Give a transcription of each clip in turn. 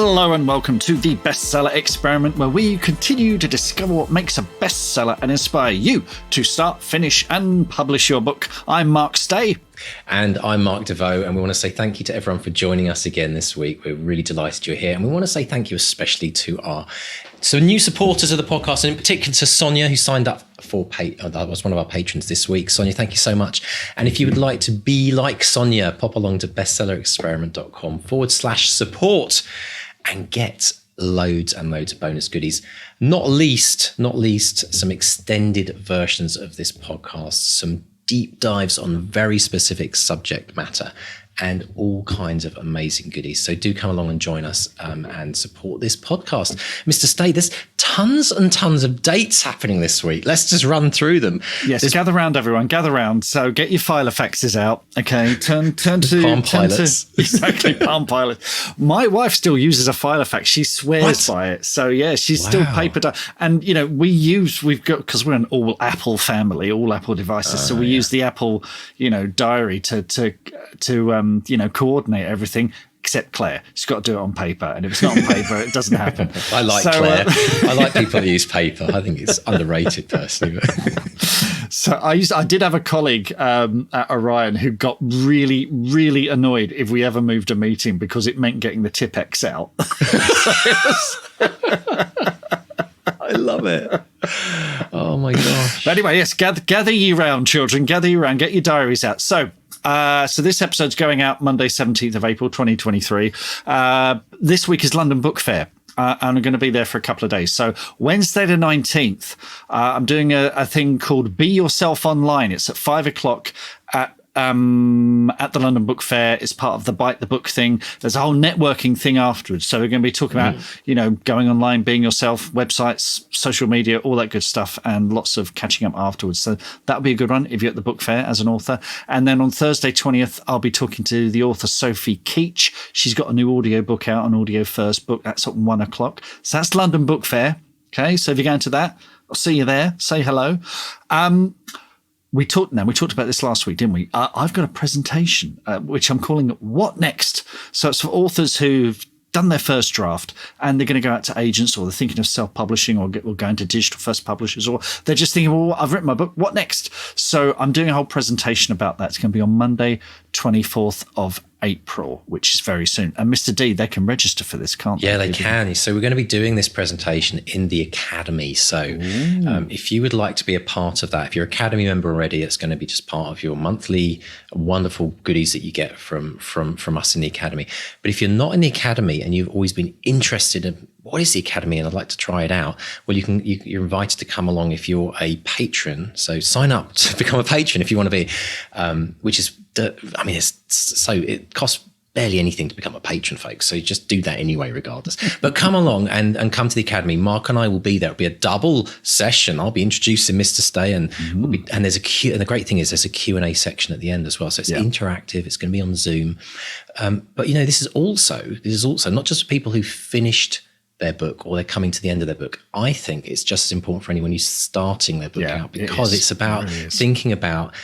Hello and welcome to the Bestseller Experiment, where we continue to discover what makes a bestseller and inspire you to start, finish and publish your book. I'm Mark Stay. And I'm Mark DeVoe, and we want to say thank you to everyone for joining us again this week. We're really delighted you're here, and we want to say thank you especially to our new supporters of the podcast, and in particular to Sonia, who signed up for that was one of our patrons this week. Sonia, thank you so much. And if you would like to be like Sonia, pop along to bestsellerexperiment.com/support and get loads and loads of bonus goodies. Not least, some extended versions of this podcast, some deep dives on very specific subject matter, and all kinds of amazing goodies. So do come along and join us and support this podcast. Mr. Stay, there's tons and tons of dates happening this week. Let's just run through them. Yes, gather round, everyone. Gather round. So get your file effects out. Okay, turn to Palm Pilots. Exactly, Palm Pilot. My wife still uses a file effect. She swears by it. So yeah, she's still paper done. And you know, we've got, because we're an all Apple family, all Apple devices. So we use the Apple, diary to coordinate everything, except Claire. She's got to do it on paper, and if it's not on paper, it doesn't happen. I like Claire. I like people who use paper. I think it's underrated, personally. So I did have a colleague at Orion who got really, really annoyed if we ever moved a meeting because it meant getting the Tipex out. I love it. Oh my gosh. But anyway, yes, gather ye round, children. Gather ye round. Get your diaries out. So this episode's going out Monday, 17th of April, 2023. This week is London Book Fair. And I'm going to be there for a couple of days. So Wednesday the 19th, I'm doing a thing called Be Yourself Online. It's at 5:00 at the London Book Fair. It's part of the Bite the Book thing. There's a whole networking thing afterwards. So we're going to be talking about, going online, being yourself, websites, social media, all that good stuff, and lots of catching up afterwards. So that'll be a good one if you're at the book fair as an author. And then on Thursday 20th, I'll be talking to the author Sophie Keach. She's got a new audio book out, an audio first book. That's at 1:00. So that's London Book Fair. Okay. So if you're going to that, I'll see you there. Say hello. We talked about this last week, didn't we? I've got a presentation, which I'm calling What Next? So it's for authors who've done their first draft and they're going to go out to agents, or they're thinking of self-publishing or going to digital first publishers, or they're just thinking, well, I've written my book, what next? So I'm doing a whole presentation about that. It's going to be on Monday, 24th of April, which is very soon. And Mr. D, they can register for this, can't they? Yeah, they can. So we're going to be doing this presentation in the Academy. So if you would like to be a part of that, if you're an Academy member already, it's going to be just part of your monthly wonderful goodies that you get from us in the Academy. But if you're not in the Academy and you've always been interested in what is the Academy and I'd like to try it out, well, you're invited to come along if you're a patron. So sign up to become a patron if you want to be, which is, it costs barely anything to become a patron, folks. So just do that anyway, regardless. But come along and come to the Academy. Mark and I will be there. It'll be a double session. I'll be introducing Mr. Stay, and there's and the great thing is there's a Q&A section at the end as well. So it's interactive. It's going to be on Zoom. But this is also not just for people who finished their book or they're coming to the end of their book. I think it's just as important for anyone who's starting their book out, because it's about thinking about,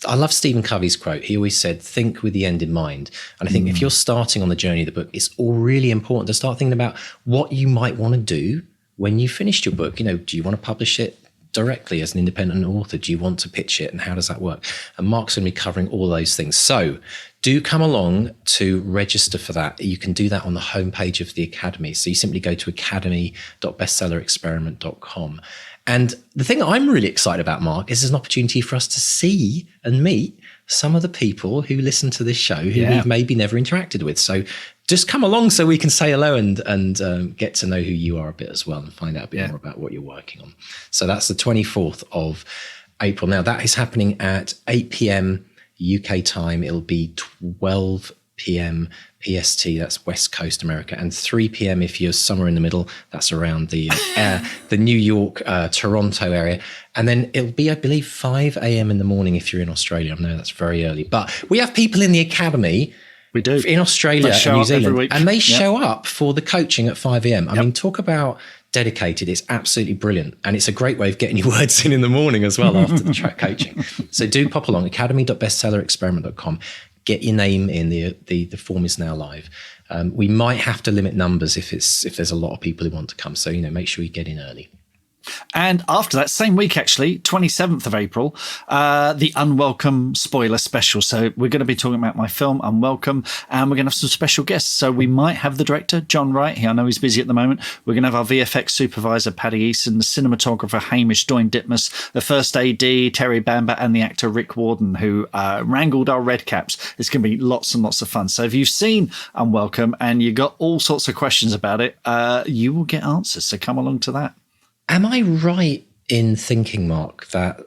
I love Stephen Covey's quote. He always said, think with the end in mind. And I think if you're starting on the journey of the book, it's all really important to start thinking about what you might want to do when you finished your book. Do you want to publish it directly as an independent author? Do you want to pitch it? And how does that work? And Mark's going to be covering all those things. So do come along to register for that. You can do that on the homepage of the Academy. So you simply go to academy.bestsellerexperiment.com. And the thing I'm really excited about, Mark, is there's an opportunity for us to see and meet some of the people who listen to this show who we've maybe never interacted with. So just come along so we can say hello and get to know who you are a bit as well and find out a bit more about what you're working on. So that's the 24th of April. Now, that is happening at 8 p.m. UK time. It'll be 12 p.m. PST, that's West Coast America, and 3 p.m. if you're somewhere in the middle, that's around the New York, Toronto area. And then it'll be, I believe, 5 a.m. in the morning if you're in Australia. I know that's very early, but we have people in the Academy. We do. In Australia and New Zealand, and they show up for the coaching at 5 a.m. I mean, talk about dedicated. It's absolutely brilliant. And it's a great way of getting your words in the morning as well after the track coaching. So do pop along, academy.bestsellerexperiment.com. get your name in. The form is now live. We might have to limit numbers if there's a lot of people who want to come. So, make sure you get in early. And after that, same week, actually, 27th of April, the Unwelcome spoiler special. So we're going to be talking about my film, Unwelcome, and we're going to have some special guests. So we might have the director, John Wright. I know he's busy at the moment. We're going to have our VFX supervisor, Paddy Eason, the cinematographer, Hamish Doyne-Ditmas, the first AD, Terry Bamber, and the actor, Rick Warden, who wrangled our red caps. It's going to be lots and lots of fun. So if you've seen Unwelcome and you've got all sorts of questions about it, you will get answers. So come along to that. Am I right in thinking, Mark, that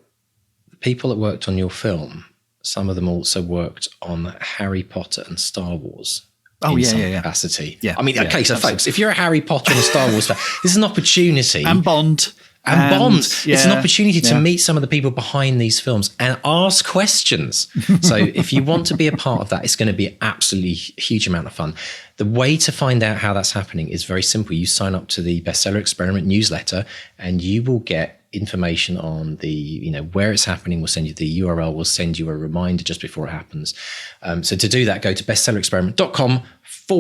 the people that worked on your film, some of them also worked on Harry Potter and Star Wars? Oh, in some capacity. Yeah. I mean, okay, so folks, if you're a Harry Potter and a Star Wars fan, this is an opportunity. And Bond. And Bond. Yeah, it's an opportunity to meet some of the people behind these films and ask questions. So if you want to be a part of that, it's going to be absolutely huge amount of fun. The way to find out how that's happening is very simple. You sign up to the Bestseller Experiment newsletter and you will get information on the, where it's happening. We'll send you the URL. We'll send you a reminder just before it happens. So to do that, go to bestsellerexperiment.com /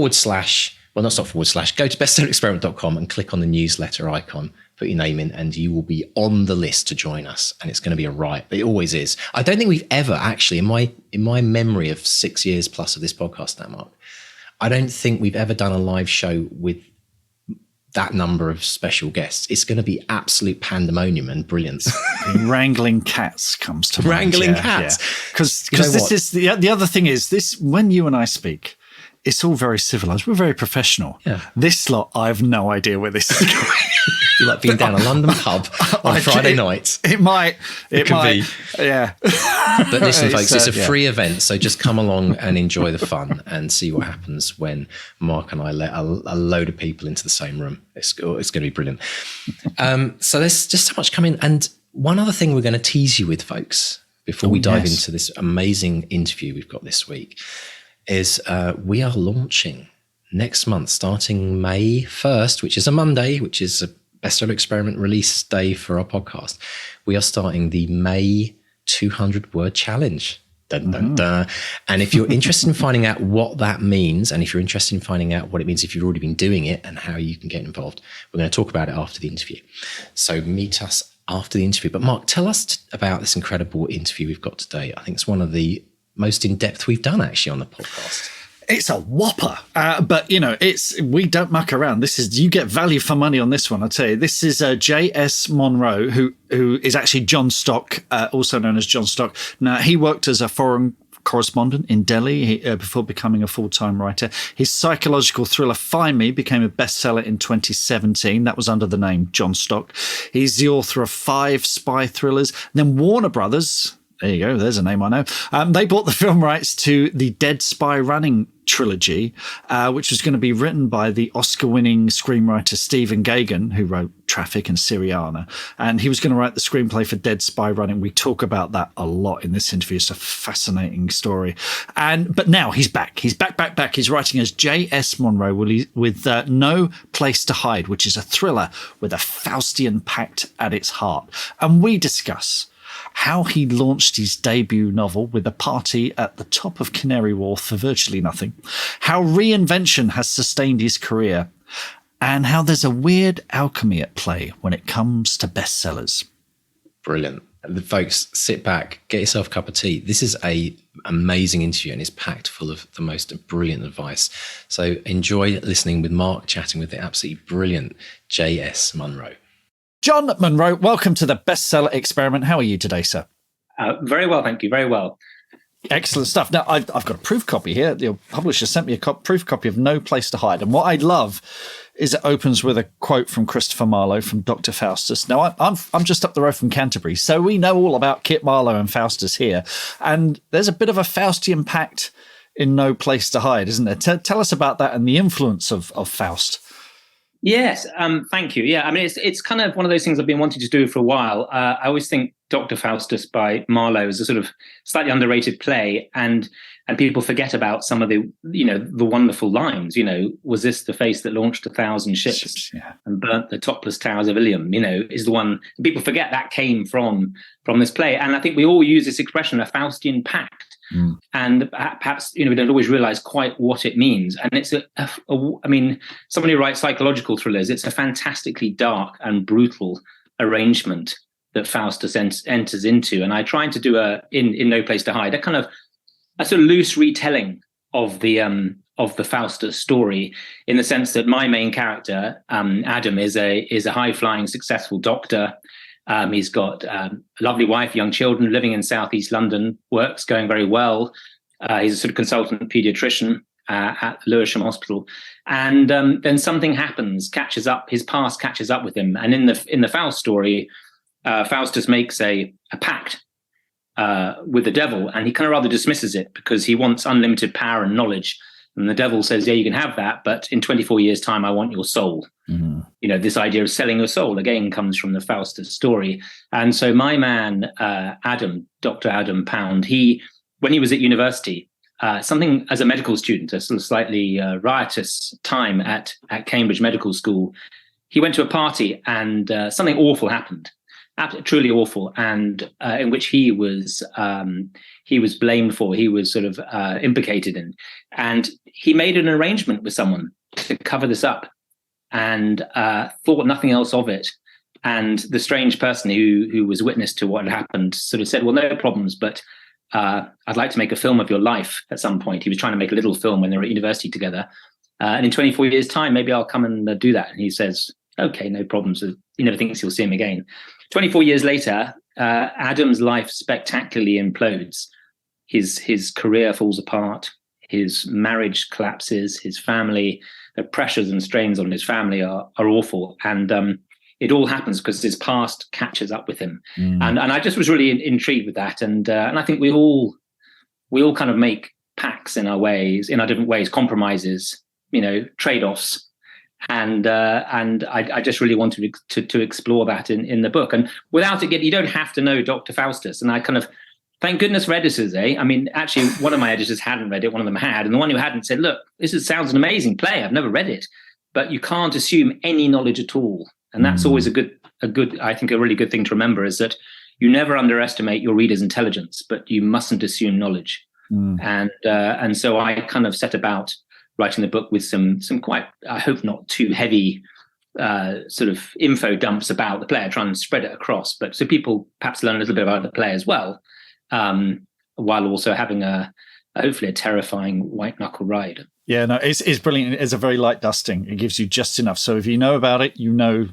well, not stop / go to bestsellerexperiment.com and click on the newsletter icon, put your name in, and you will be on the list to join us. And it's going to be a riot. It always is. I don't think we've ever actually, in my memory of 6 years plus of this podcast now, Mark, I don't think we've ever done a live show with that number of special guests. It's going to be absolute pandemonium and brilliance. Wrangling cats comes to mind. Wrangling cats. Because this is the other thing is this, when you and I speak, it's all very civilized. We're very professional. Yeah. This lot, I have no idea where this is going. You like being down a London pub on Friday night. It might be. Yeah. But listen, folks, it's a free event, so just come along and enjoy the fun and see what happens when Mark and I let a load of people into the same room. It's going to be brilliant. So there's just so much coming. And one other thing we're going to tease you with, folks, before we dive into this amazing interview we've got this week, is we are launching next month, starting May 1st, which is a Monday, which is a Bestseller Experiment release day for our podcast. We are starting the May 200-word challenge. Dun, dun, dun. And if you're interested in finding out what that means, and if you're interested in finding out what it means if you've already been doing it and how you can get involved, we're going to talk about it after the interview. So meet us after the interview. But Mark, tell us about this incredible interview we've got today. I think it's one of the most in-depth we've done actually on the podcast. It's a whopper, but we don't muck around. You get value for money on this one. I tell you, this is JS Monroe, who is actually Jon Stock, also known as Jon Stock. Now, he worked as a foreign correspondent in Delhi before becoming a full-time writer. His psychological thriller Find Me became a bestseller in 2017. That was under the name Jon Stock. He's the author of 5 spy thrillers. Then Warner Brothers. There you go. There's a name I know. They bought the film rights to the Dead Spy Running trilogy, which was going to be written by the Oscar-winning screenwriter Stephen Gaghan, who wrote Traffic and Syriana. And he was going to write the screenplay for Dead Spy Running. We talk about that a lot in this interview. It's a fascinating story. But now he's back. He's back. He's writing as JS Monroe with No Place to Hide, which is a thriller with a Faustian pact at its heart. And we discuss how he launched his debut novel with a party at the top of Canary Wharf for virtually nothing, how Reinvention has sustained his career, and how there's a weird alchemy at play when it comes to bestsellers. Brilliant. Folks, sit back, get yourself a cup of tea. This is an amazing interview and it's packed full of the most brilliant advice. So enjoy listening with Mark chatting with the absolutely brilliant JS Monroe. Jon Monroe, welcome to the Bestseller Experiment. How are you today, sir? Very well, thank you. Very well. Excellent stuff. Now, I've got a proof copy here. The publisher sent me a proof copy of No Place to Hide. And what I love is it opens with a quote from Christopher Marlowe from Dr. Faustus. Now, I'm just up the road from Canterbury, so we know all about Kit Marlowe and Faustus here. And there's a bit of a Faustian pact in No Place to Hide, isn't there? Tell us about that and the influence of Faust. Yes, thank you. Yeah, I mean, it's kind of one of those things I've been wanting to do for a while. I always think Dr. Faustus by Marlowe is a sort of slightly underrated play, and people forget about some of the wonderful lines. Was this the face that launched 1,000 ships and burnt the topless towers of Ilium? Is the one people forget that came from this play, and I think we all use this expression, a Faustian pact. And perhaps, we don't always realize quite what it means. And it's I mean, somebody who writes psychological thrillers, it's a fantastically dark and brutal arrangement that Faustus enters into. And I tried to do in No Place to Hide, a sort of loose retelling of the Faustus story, in the sense that my main character, Adam, is a high-flying, successful doctor. He's got a lovely wife, young children, living in southeast London, work's going very well. He's a sort of consultant pediatrician at Lewisham Hospital. And then something happens, his past catches up with him. And in the Faust story, Faustus makes a pact with the devil, and he kind of rather dismisses it because he wants unlimited power and knowledge. And the devil says, yeah, you can have that, but in 24 years' time, I want your soul. This idea of selling your soul, again, comes from the Faustus story. And so my man, Adam, Dr. Adam Pound, when he was at university, something as a medical student, a sort of slightly riotous time at Cambridge Medical School, he went to a party and something awful happened. Absolutely, truly awful, and in which he was blamed for, he was sort of implicated in, and he made an arrangement with someone to cover this up, and thought nothing else of it. And the strange person who was witness to what had happened sort of said, "Well, no problems, but I'd like to make a film of your life." At some point, he was trying to make a little film when they were at university together, and in 24 years' time, maybe I'll come and do that. And he says, "Okay, no problems." He never thinks he'll see him again. 24 years later, Adam's life spectacularly implodes. His career falls apart. His marriage collapses. His family, the pressures and strains on his family are awful. And it all happens because his past catches up with him. And I just was really intrigued with that. And I think we all kind of make pacts in our different ways, compromises, trade-offs. And I just really wanted to explore that in the book. And without it, you don't have to know Dr. Faustus. And I thank goodness for editors, eh? I mean, actually, one of my editors hadn't read it, one of them had. And the one who hadn't said, look, sounds an amazing play. I've never read it. But you can't assume any knowledge at all. And that's always I think a really good thing to remember, is that you never underestimate your reader's intelligence, but you mustn't assume knowledge. And so I kind of set about writing the book with some quite, I hope not too heavy sort of info dumps about the play, trying to spread it across, but so people perhaps learn a little bit about the play as well, while also having hopefully a terrifying white knuckle ride. Yeah, no, it's brilliant. It's a very light dusting. It gives you just enough. So if you know about it, you know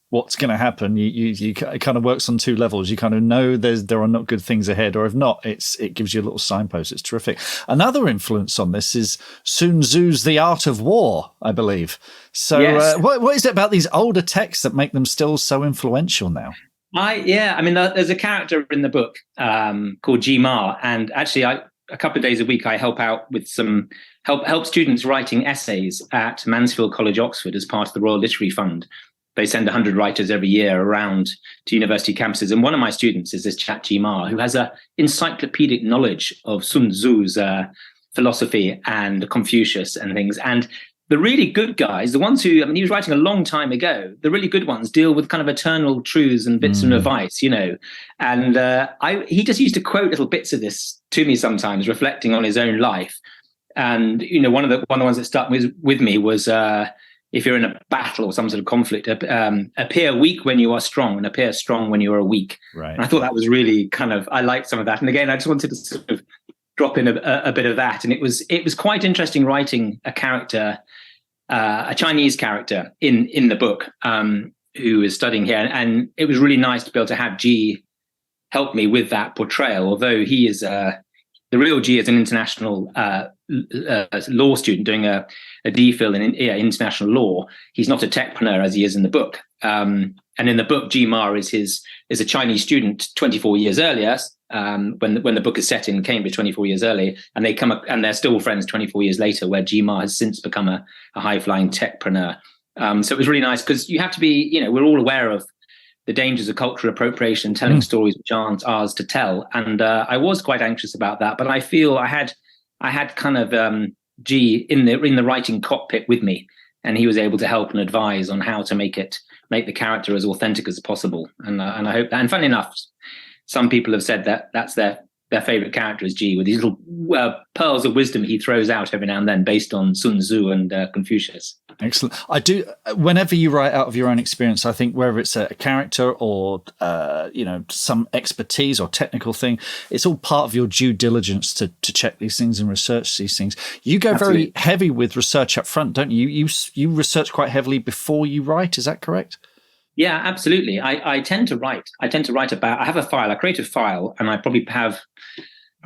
what's going to happen. You it kind of works on two levels. You kind of know there are not good things ahead, or if not, it gives you a little signpost. It's terrific. Another influence on this is Sun Tzu's The Art of War, I believe. So yes. What is it about these older texts that make them still so influential now? There's a character in the book called G-Ma, and actually a couple of days a week I help out with help students writing essays at Mansfield College, Oxford, as part of the Royal Literary Fund. They send 100 writers every year around to university campuses. And one of my students is this chap, G-Ma, who has a encyclopedic knowledge of Sun Tzu's philosophy and Confucius and things. And the really good guys, the ones who, he was writing a long time ago, the really good ones deal with kind of eternal truths and bits of advice, And he just used to quote little bits of this to me sometimes, reflecting on his own life. And, one of the ones that stuck with me was, if you're in a battle or some sort of conflict, appear weak when you are strong and appear strong when you are weak. Right. And I thought that was really I liked some of that. And again, I just wanted to sort of drop in a bit of that. And it was quite interesting writing a character, a Chinese character in the book who is studying here. And it was really nice to be able to have G help me with that portrayal, although he is the real G is an international law student doing a DPhil in international law. He's not a techpreneur as he is in the book. And in the book, G-Ma is a Chinese student 24 years earlier, when the book is set in Cambridge 24 years early, and they come up and they're still friends 24 years later, where G-Ma has since become a high-flying techpreneur. So it was really nice because you have to be, we're all aware of the dangers of cultural appropriation, telling stories which aren't ours to tell. And I was quite anxious about that, but I feel I had kind of G in the writing cockpit with me, and he was able to help and advise on how to make the character as authentic as possible. And I hope that, and funny enough, some people have said that that's their their favorite character is G, with these little pearls of wisdom he throws out every now and then based on Sun Tzu and Confucius. Excellent. I do. Whenever you write out of your own experience, I think whether it's a character or some expertise or technical thing, it's all part of your due diligence to check these things and research these things. You go Absolutely. very heavy with research up front, don't you? You research quite heavily before you write. Is that correct? Yeah, absolutely. I tend to write. I have a file. I create a file, and I probably have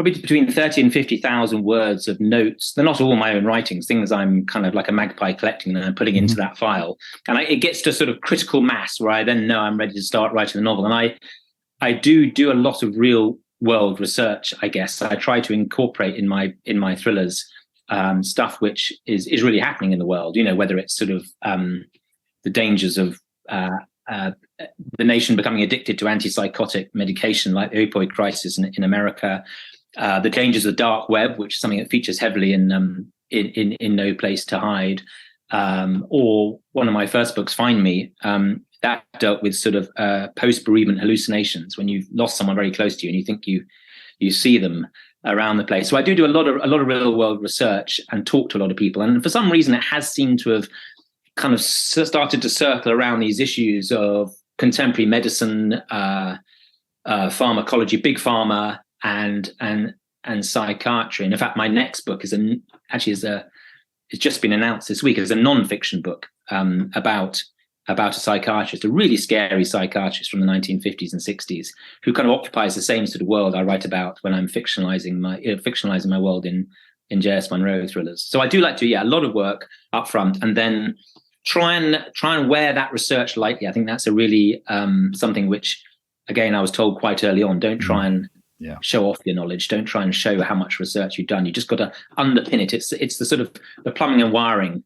between 30 and 50,000 words of notes. They're not all my own writings, things I'm kind of like a magpie collecting and I'm putting into that file. And it gets to sort of critical mass where I then know I'm ready to start writing the novel. And I do a lot of real world research, I guess. I try to incorporate in my thrillers stuff which is really happening in the world, whether it's sort of the dangers of the nation becoming addicted to antipsychotic medication like the opioid crisis in America, the dangers of the dark web, which is something that features heavily in No Place to Hide, or one of my first books, Find Me, that dealt with sort of post-bereavement hallucinations, when you've lost someone very close to you and you think you see them around the place. So I do a lot of real world research and talk to a lot of people, and for some reason it has seemed to have kind of started to circle around these issues of contemporary medicine, pharmacology, big pharma, and psychiatry. And in fact, my next book it's just been announced this week as a non-fiction book about a psychiatrist, a really scary psychiatrist from the 1950s and 60s, who kind of occupies the same sort of world I write about when I'm fictionalizing my world in JS Monroe thrillers. So I do like to, a lot of work up front, and then try and wear that research lightly. I think that's a really something which, again, I was told quite early on. Don't try and show off your knowledge. Don't try and show how much research you've done. You just got to underpin it. It's the sort of the plumbing and wiring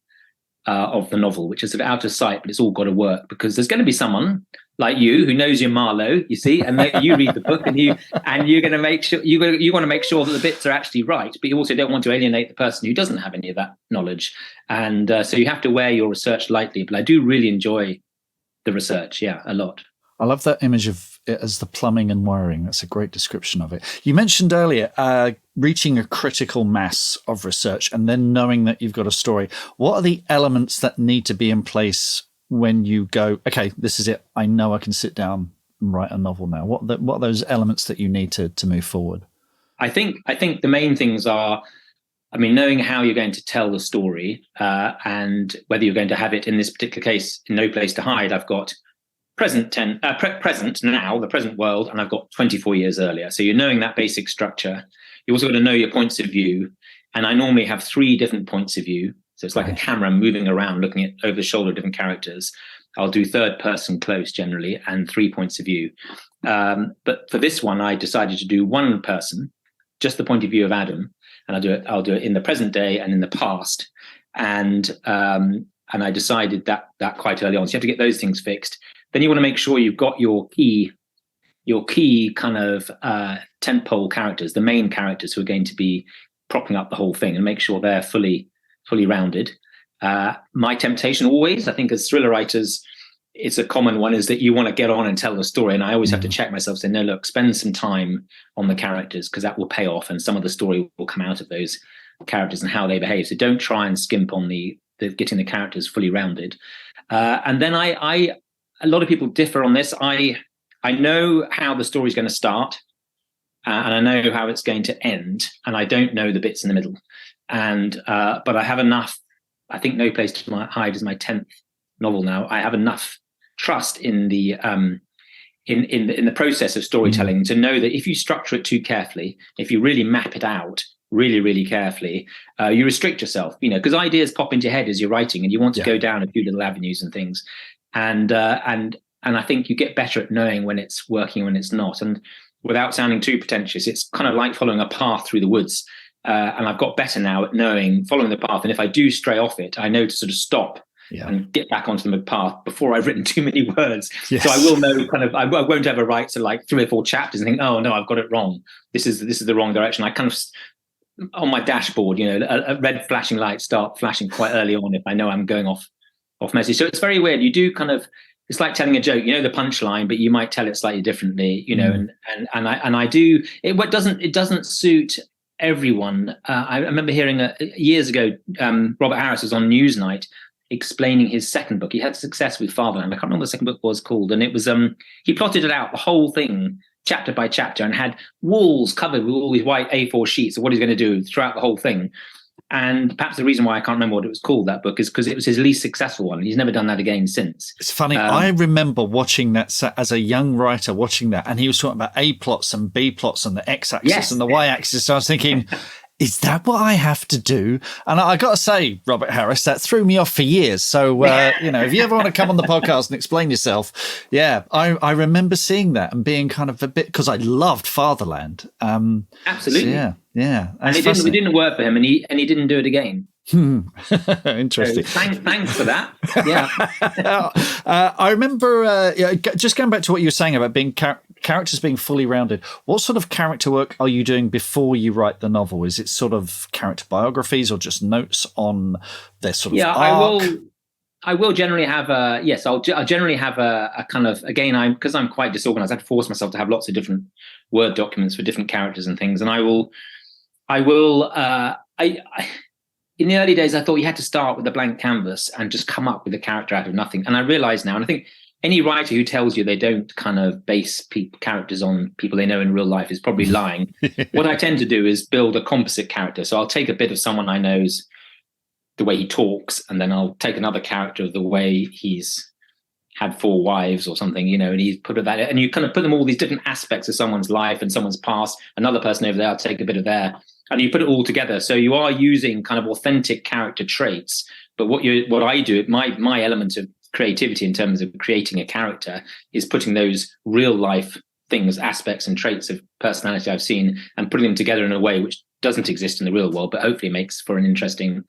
of the novel, which is sort of out of sight, but it's all got to work, because there's going to be someone like you who knows your Marlowe, you see, and you read the book and you're going to make sure you want to make sure that the bits are actually right, but you also don't want to alienate the person who doesn't have any of that knowledge, and so you have to wear your research lightly. But I do really enjoy the research, a lot. I love that image of it as the plumbing and wiring. That's a great description of it. You mentioned earlier reaching a critical mass of research and then knowing that you've got a story. What are the elements that need to be in place when you go, okay, this is it, I know I can sit down and write a novel now? What are those elements that you need to move forward? I think the main things are, knowing how you're going to tell the story, and whether you're going to have it, in this particular case, in No Place to Hide, I've got present now, the present world, and I've got 24 years earlier. So you're knowing that basic structure. You also got to know your points of view. And I normally have 3 different points of view. So it's like a camera moving around, looking at over the shoulder of different characters. I'll do third person close generally, and 3 points of view. But for this one, I decided to do one person, just the point of view of Adam. And I'll do it in the present day and in the past. And I decided that quite early on. So you have to get those things fixed. Then you want to make sure you've got your key kind of tentpole characters, the main characters who are going to be propping up the whole thing, and make sure they're fully rounded. My temptation always, I think, as thriller writers, it's a common one, is that you want to get on and tell the story. And I always have to check myself, say, no, look, spend some time on the characters, because that will pay off, and some of the story will come out of those characters and how they behave. So don't try and skimp on the getting the characters fully rounded. And then a lot of people differ on this. I know how the story's going to start, and I know how it's going to end, and I don't know the bits in the middle. And but I have enough. I think No Place to Hide is my 10th novel now. I have enough trust in the in the process of storytelling to know that if you structure it too carefully, if you really map it out really, really carefully, you restrict yourself. Because ideas pop into your head as you're writing, and you want to go down a few little avenues and things. And I think you get better at knowing when it's working, when it's not. And without sounding too pretentious, it's kind of like following a path through the woods. And I've got better now at following the path. And if I do stray off it, I know to sort of stop and get back onto the path before I've written too many words. Yes. So I will know I won't ever write to like 3 or 4 chapters and think, oh no, I've got it wrong. This is the wrong direction. I kind of, on my dashboard, a red flashing light start flashing quite early on if I know I'm going off message. So it's very weird. You do kind of it's like telling a joke. You know the punchline, but you might tell it slightly differently. You know, and I do it. What doesn't suit everyone. I remember hearing years ago, Robert Harris was on Newsnight explaining his second book. He had success with Fatherland. I can't remember what the second book was called, and it was he plotted it out, the whole thing, chapter by chapter, and had walls covered with all these white A4 sheets of what he's going to do throughout the whole thing. And perhaps the reason why I can't remember what it was called, that book, is because it was his least successful one. He's never done that again since. It's funny. I remember watching that as a young writer, watching that, and he was talking about A plots and B plots and the X axis and the Y axis. So I was thinking, is that what I have to do? And I got to say, Robert Harris, that threw me off for years. So, if you ever want to come on the podcast and explain yourself, I remember seeing that and being kind of a bit, because I loved Fatherland. Absolutely. So yeah. And it didn't work for him, and he didn't do it again. Interesting. So thanks for that. Yeah. I remember just going back to what you were saying about being characters being fully rounded. What sort of character work are you doing before you write the novel? Is it sort of character biographies or just notes on their sort of arc? I will generally have I'll generally have a kind of, again, because I'm quite disorganized, I have to force myself to have lots of different Word documents for different characters and things. And I in the early days, I thought you had to start with a blank canvas and just come up with a character out of nothing. And I realize now, and I think any writer who tells you they don't kind of base characters on people they know in real life is probably lying. What I tend to do is build a composite character. So I'll take a bit of someone I know's, the way he talks, and then I'll take another character of the way he's had 4 wives or something, and he's put that, and you kind of put them all these different aspects of someone's life and someone's past. Another person over there, I'll take a bit of there, and you put it all together. So you are using kind of authentic character traits. But what I do, my element of creativity in terms of creating a character is putting those real life things, aspects and traits of personality I've seen, and putting them together in a way which doesn't exist in the real world, but hopefully makes for an interesting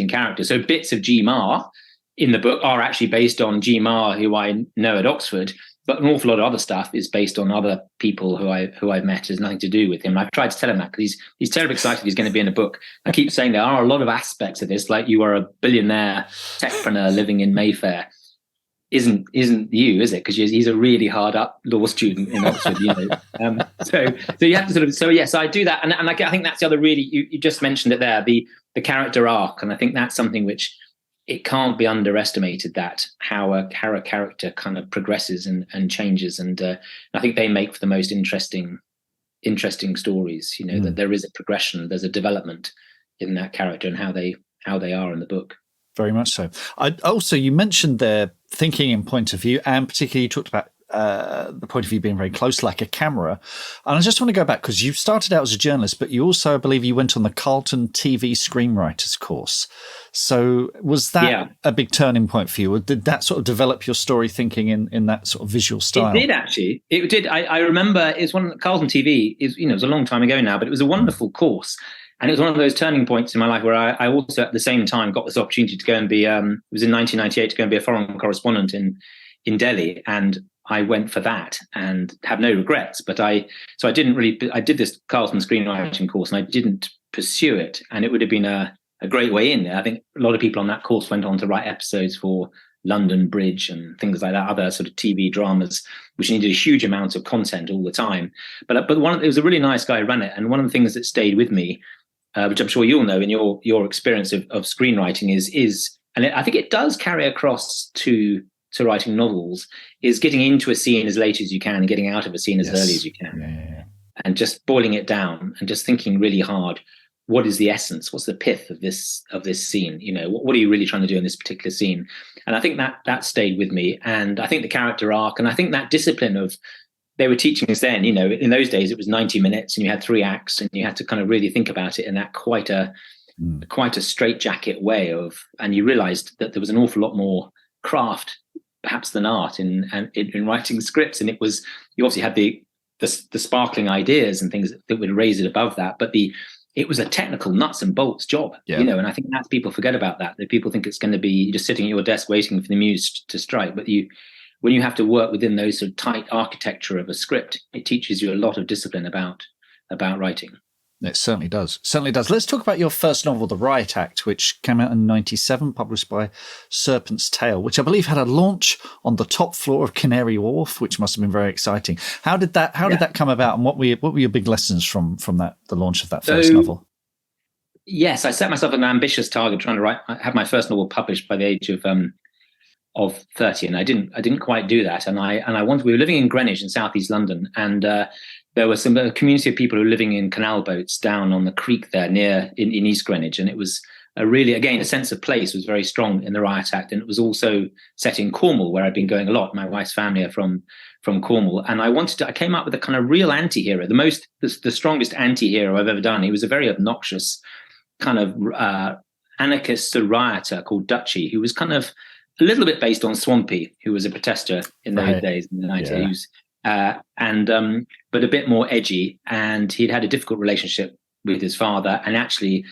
character. So bits of G. Marr in the book are actually based on G. Marr, who I know at Oxford, but an awful lot of other stuff is based on other people who I've met. Has nothing to do with him. I've tried to tell him that because he's terribly excited he's going to be in a book. I keep saying there are a lot of aspects of this, like you are a billionaire techpreneur living in Mayfair. Isn't you, is it? Because he's a really hard up law student in Oxford, So you have to sort of. So yes, I do that, and I think that's the other really. You just mentioned it there, the character arc, and I think that's something which it can't be underestimated, that how a character kind of progresses and changes, and I think they make for the most interesting stories. That there is a progression, there's a development in that character and how they are in the book. Very much so. Also, you mentioned their thinking and point of view, and particularly you talked about the point of view being very close, like a camera. And I just want to go back, because you started out as a journalist, but you also, I believe, you went on the Carlton TV screenwriters course. So was that a big turning point for you? Or did that sort of develop your story thinking in that sort of visual style? It did, actually. It did. I remember it's Carlton TV is, it was a long time ago now, but it was a wonderful course. And it was one of those turning points in my life where I also at the same time got this opportunity to go and be, it was in 1998, to go and be a foreign correspondent in Delhi. And I went for that and have no regrets. But I did this Carlton screenwriting course and I didn't pursue it. And it would have been a great way in there. I think a lot of people on that course went on to write episodes for London Bridge and things like that, other sort of TV dramas, which needed a huge amount of content all the time. But it was a really nice guy who ran it. And one of the things that stayed with me, which I'm sure you'll know in your experience of screenwriting is, and I think it does carry across to writing novels, is getting into a scene as late as you can and getting out of a scene as early as you can. Yeah. And just boiling it down and just thinking really hard, what is the essence? What's the pith of this scene? What are you really trying to do in this particular scene? And I think that stayed with me. And I think the character arc, and I think that discipline of, they were teaching us then, in those days it was 90 minutes and you had 3 acts and you had to kind of really think about it in that quite a straitjacket way and you realized that there was an awful lot more craft perhaps than art in writing scripts. And it was, you obviously had the sparkling ideas and things that would raise it above that, but it was a technical nuts and bolts job, and I think that people forget about that people think it's going to be just sitting at your desk waiting for the muse to strike. But when you have to work within those sort of tight architecture of a script, it teaches you a lot of discipline about writing. It certainly does. Certainly does. Let's talk about your first novel, The Riot Act, which came out in 1997, published by Serpent's Tail, which I believe had a launch on the top floor of Canary Wharf, which must have been very exciting. How did that come about, and what were your big lessons from that, the launch of that first novel? Yes, I set myself an ambitious target, trying to have my first novel published by the age of 30, and I didn't quite do that. And we were living in Greenwich in southeast London, and there was a community of people who were living in canal boats down on the creek there in East Greenwich, and it was a sense of place was very strong in the Riot Act, and it was also set in Cornwall, where I'd been going a lot. My wife's family are from Cornwall, and I came up with a kind of real anti-hero, the strongest anti-hero I've ever done. He was a very obnoxious kind of anarchist rioter called Dutchy, who was kind of a little bit based on Swampy, who was a protester in those days in the 90s, but a bit more edgy. And he'd had a difficult relationship with his father. And actually,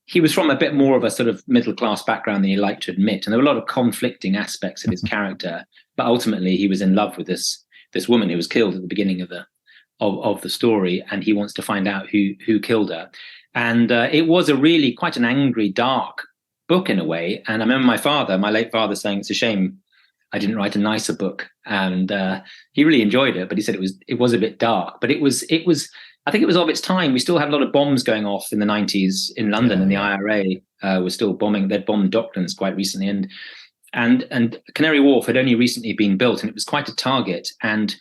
he was from a bit more of a sort of middle-class background than he liked to admit. And there were a lot of conflicting aspects of his character. But ultimately, he was in love with this woman who was killed at the beginning of the story. And he wants to find out who killed her. And it was quite an angry, dark book in a way. And I remember my late father, saying it's a shame I didn't write a nicer book. And he really enjoyed it, but he said it was a bit dark. But it was I think it was of its time. We still had a lot of bombs going off in the 90s in London, and the IRA was still bombing. They'd bombed Docklands quite recently, and Canary Wharf had only recently been built, and it was quite a target. And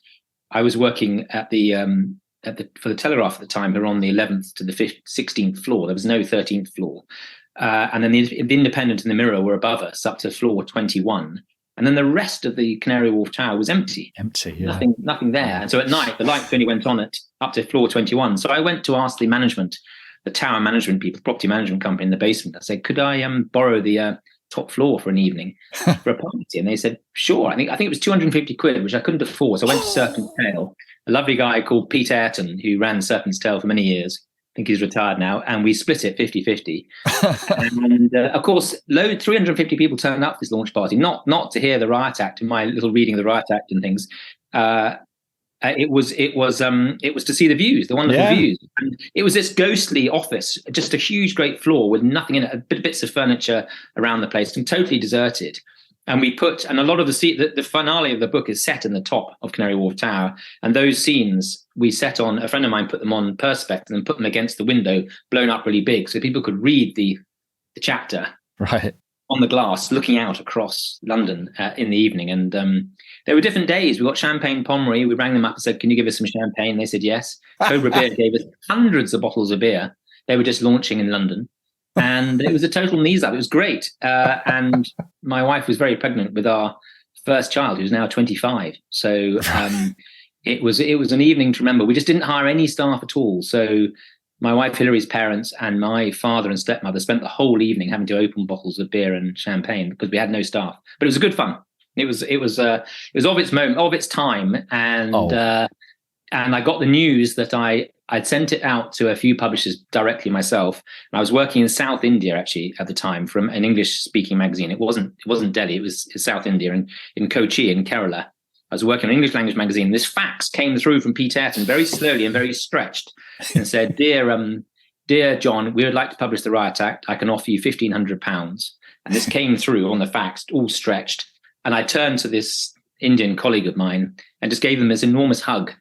I was working for the Telegraph at the time. We were on the 11th to the 16th floor. There was no 13th floor. And then the Independent and the Mirror were above us, up to floor 21. And then the rest of the Canary Wharf Tower was empty. Yeah. Nothing there. And so at night, the lights only went on up to floor 21. So I went to ask the tower management people, property management company in the basement. I said, could I borrow the top floor for an evening for a party? And they said, sure. I think it was 250 quid, which I couldn't afford. So I went to Serpent's Tail, a lovely guy called Pete Ayrton, who ran Serpent's Tail for many years. I think he's retired now, and we split it 50-50. And of course, 350 people turned up this launch party, not to hear the Riot Act and my little reading of the Riot Act and things. It was to see the views, the wonderful views. And it was this ghostly office, just a huge, great floor with nothing in it, bits of furniture around the place, and totally deserted. And a lot of the finale of the book is set in the top of Canary Wharf Tower. And those scenes we set on, a friend of mine put them on Perspex and put them against the window, blown up really big, so people could read the chapter on the glass, looking out across London in the evening. And there were different days. We got Champagne Pommery. We rang them up and said, can you give us some champagne? They said yes. Cobra Beer gave us hundreds of bottles of beer. They were just launching in London. And it was a total knees up. It was great. And my wife was very pregnant with our first child, who's now 25. So it was an evening to remember. We just didn't hire any staff at all. So my wife Hilary's parents and my father and stepmother spent the whole evening having to open bottles of beer and champagne because we had no staff. But it was good fun. It was of its moment, of its time. And I got the news that I'd sent it out to a few publishers directly myself. And I was working in South India actually at the time from an English-speaking magazine. It wasn't Delhi. It was South India in Kochi in Kerala. I was working on an English language magazine. This fax came through from Pete Ayrton very slowly and very stretched, and said, "Dear John, we would like to publish the Riot Act. I can offer you £1,500." And this came through on the fax, all stretched. And I turned to this Indian colleague of mine and just gave him this enormous hug.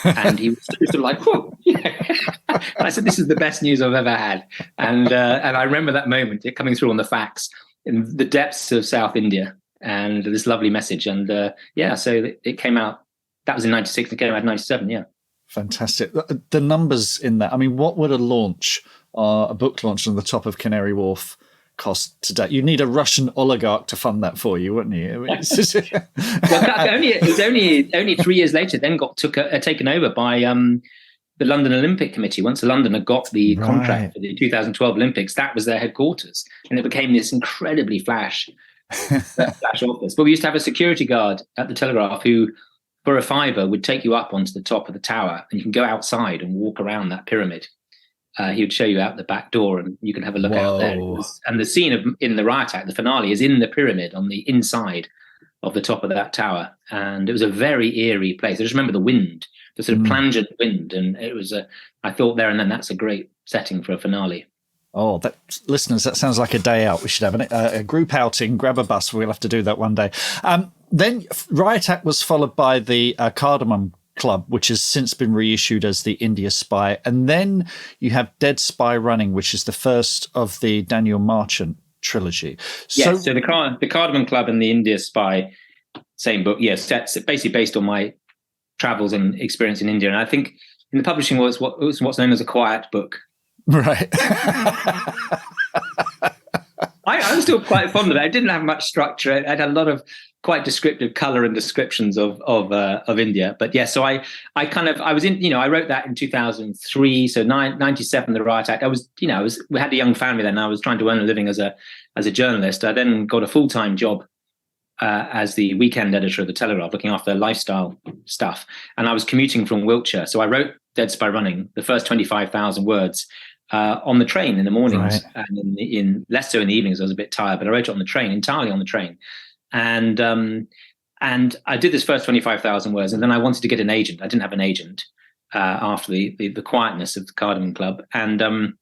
And he was sort of like, whoa. And I said, this is the best news I've ever had. And I remember that moment, it coming through on the fax in the depths of South India, and this lovely message. And so it came out. That was in 96. It came out in 97. Yeah. Fantastic. The numbers in that. I mean, what would a book launch on the top of Canary Wharf cost today? You need a Russian oligarch to fund that for you, wouldn't you? I mean, it was only 3 years later. Then got taken over by the London Olympic Committee. Once London had got the contract for the 2012 Olympics, that was their headquarters, and it became this incredibly flash office. But we used to have a security guard at the Telegraph who, for a fiver, would take you up onto the top of the tower, and you can go outside and walk around that pyramid. He would show you out the back door, and you can have a look out there. And the scene in the Riot Act, the finale, is in the pyramid on the inside of the top of that tower, and it was a very eerie place. I just remember the wind, the sort of plangent wind, and it was I thought there and then that's a great setting for a finale. Oh, listeners, that sounds like a day out. We should have a group outing, grab a bus. We'll have to do that one day. Then Riot Act was followed by the Cardamom Club, which has since been reissued as the India Spy. And then you have Dead Spy Running, which is the first of the Daniel Marchant trilogy. Yes, so the Cardamom Club and the India Spy, same book. Yes, that's basically based on my travels and experience in India. And I think in the publishing was what's known as a quiet book. Right. I was still quite fond of it. I didn't have much structure. It had a lot of quite descriptive color and descriptions of India. But yeah, so I was in, I wrote that in 2003. So 97, the Riot Act. We had a young family then. I was trying to earn a living as a journalist. I then got a full-time job as the weekend editor of the Telegraph, looking after lifestyle stuff. And I was commuting from Wiltshire. So I wrote Dead Spy Running, the first 25,000 words, on the train in the mornings, right, and in less so in the evenings. I was a bit tired, but I wrote it on the train, entirely on the train. And I did this first 25,000 words, and then I wanted to get an agent. I didn't have an agent after the quietness of the Cardamom Club, and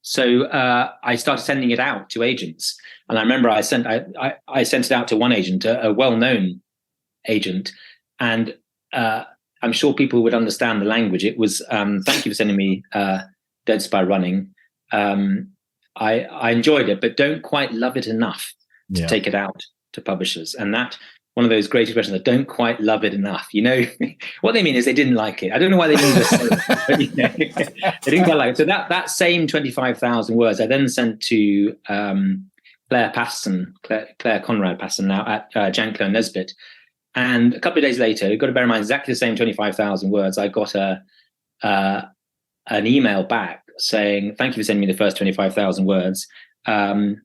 so I started sending it out to agents. And I remember I sent it out to one agent, a well-known agent, and I'm sure people would understand the language. It was, thank you for sending me Dead Spy Running. I enjoyed it, but don't quite love it enough to take it out to publishers. And that, one of those great expressions, I don't quite love it enough. What they mean is they didn't like it. I don't know why they didn't just say it, but, they didn't quite like it. So that same 25,000 words I then sent to Claire Conrad Patterson, now at Janklow Nesbitt. And a couple of days later, you've got to bear in mind exactly the same 25,000 words. I got an email back saying, "Thank you for sending me the first 25,000 words. I'm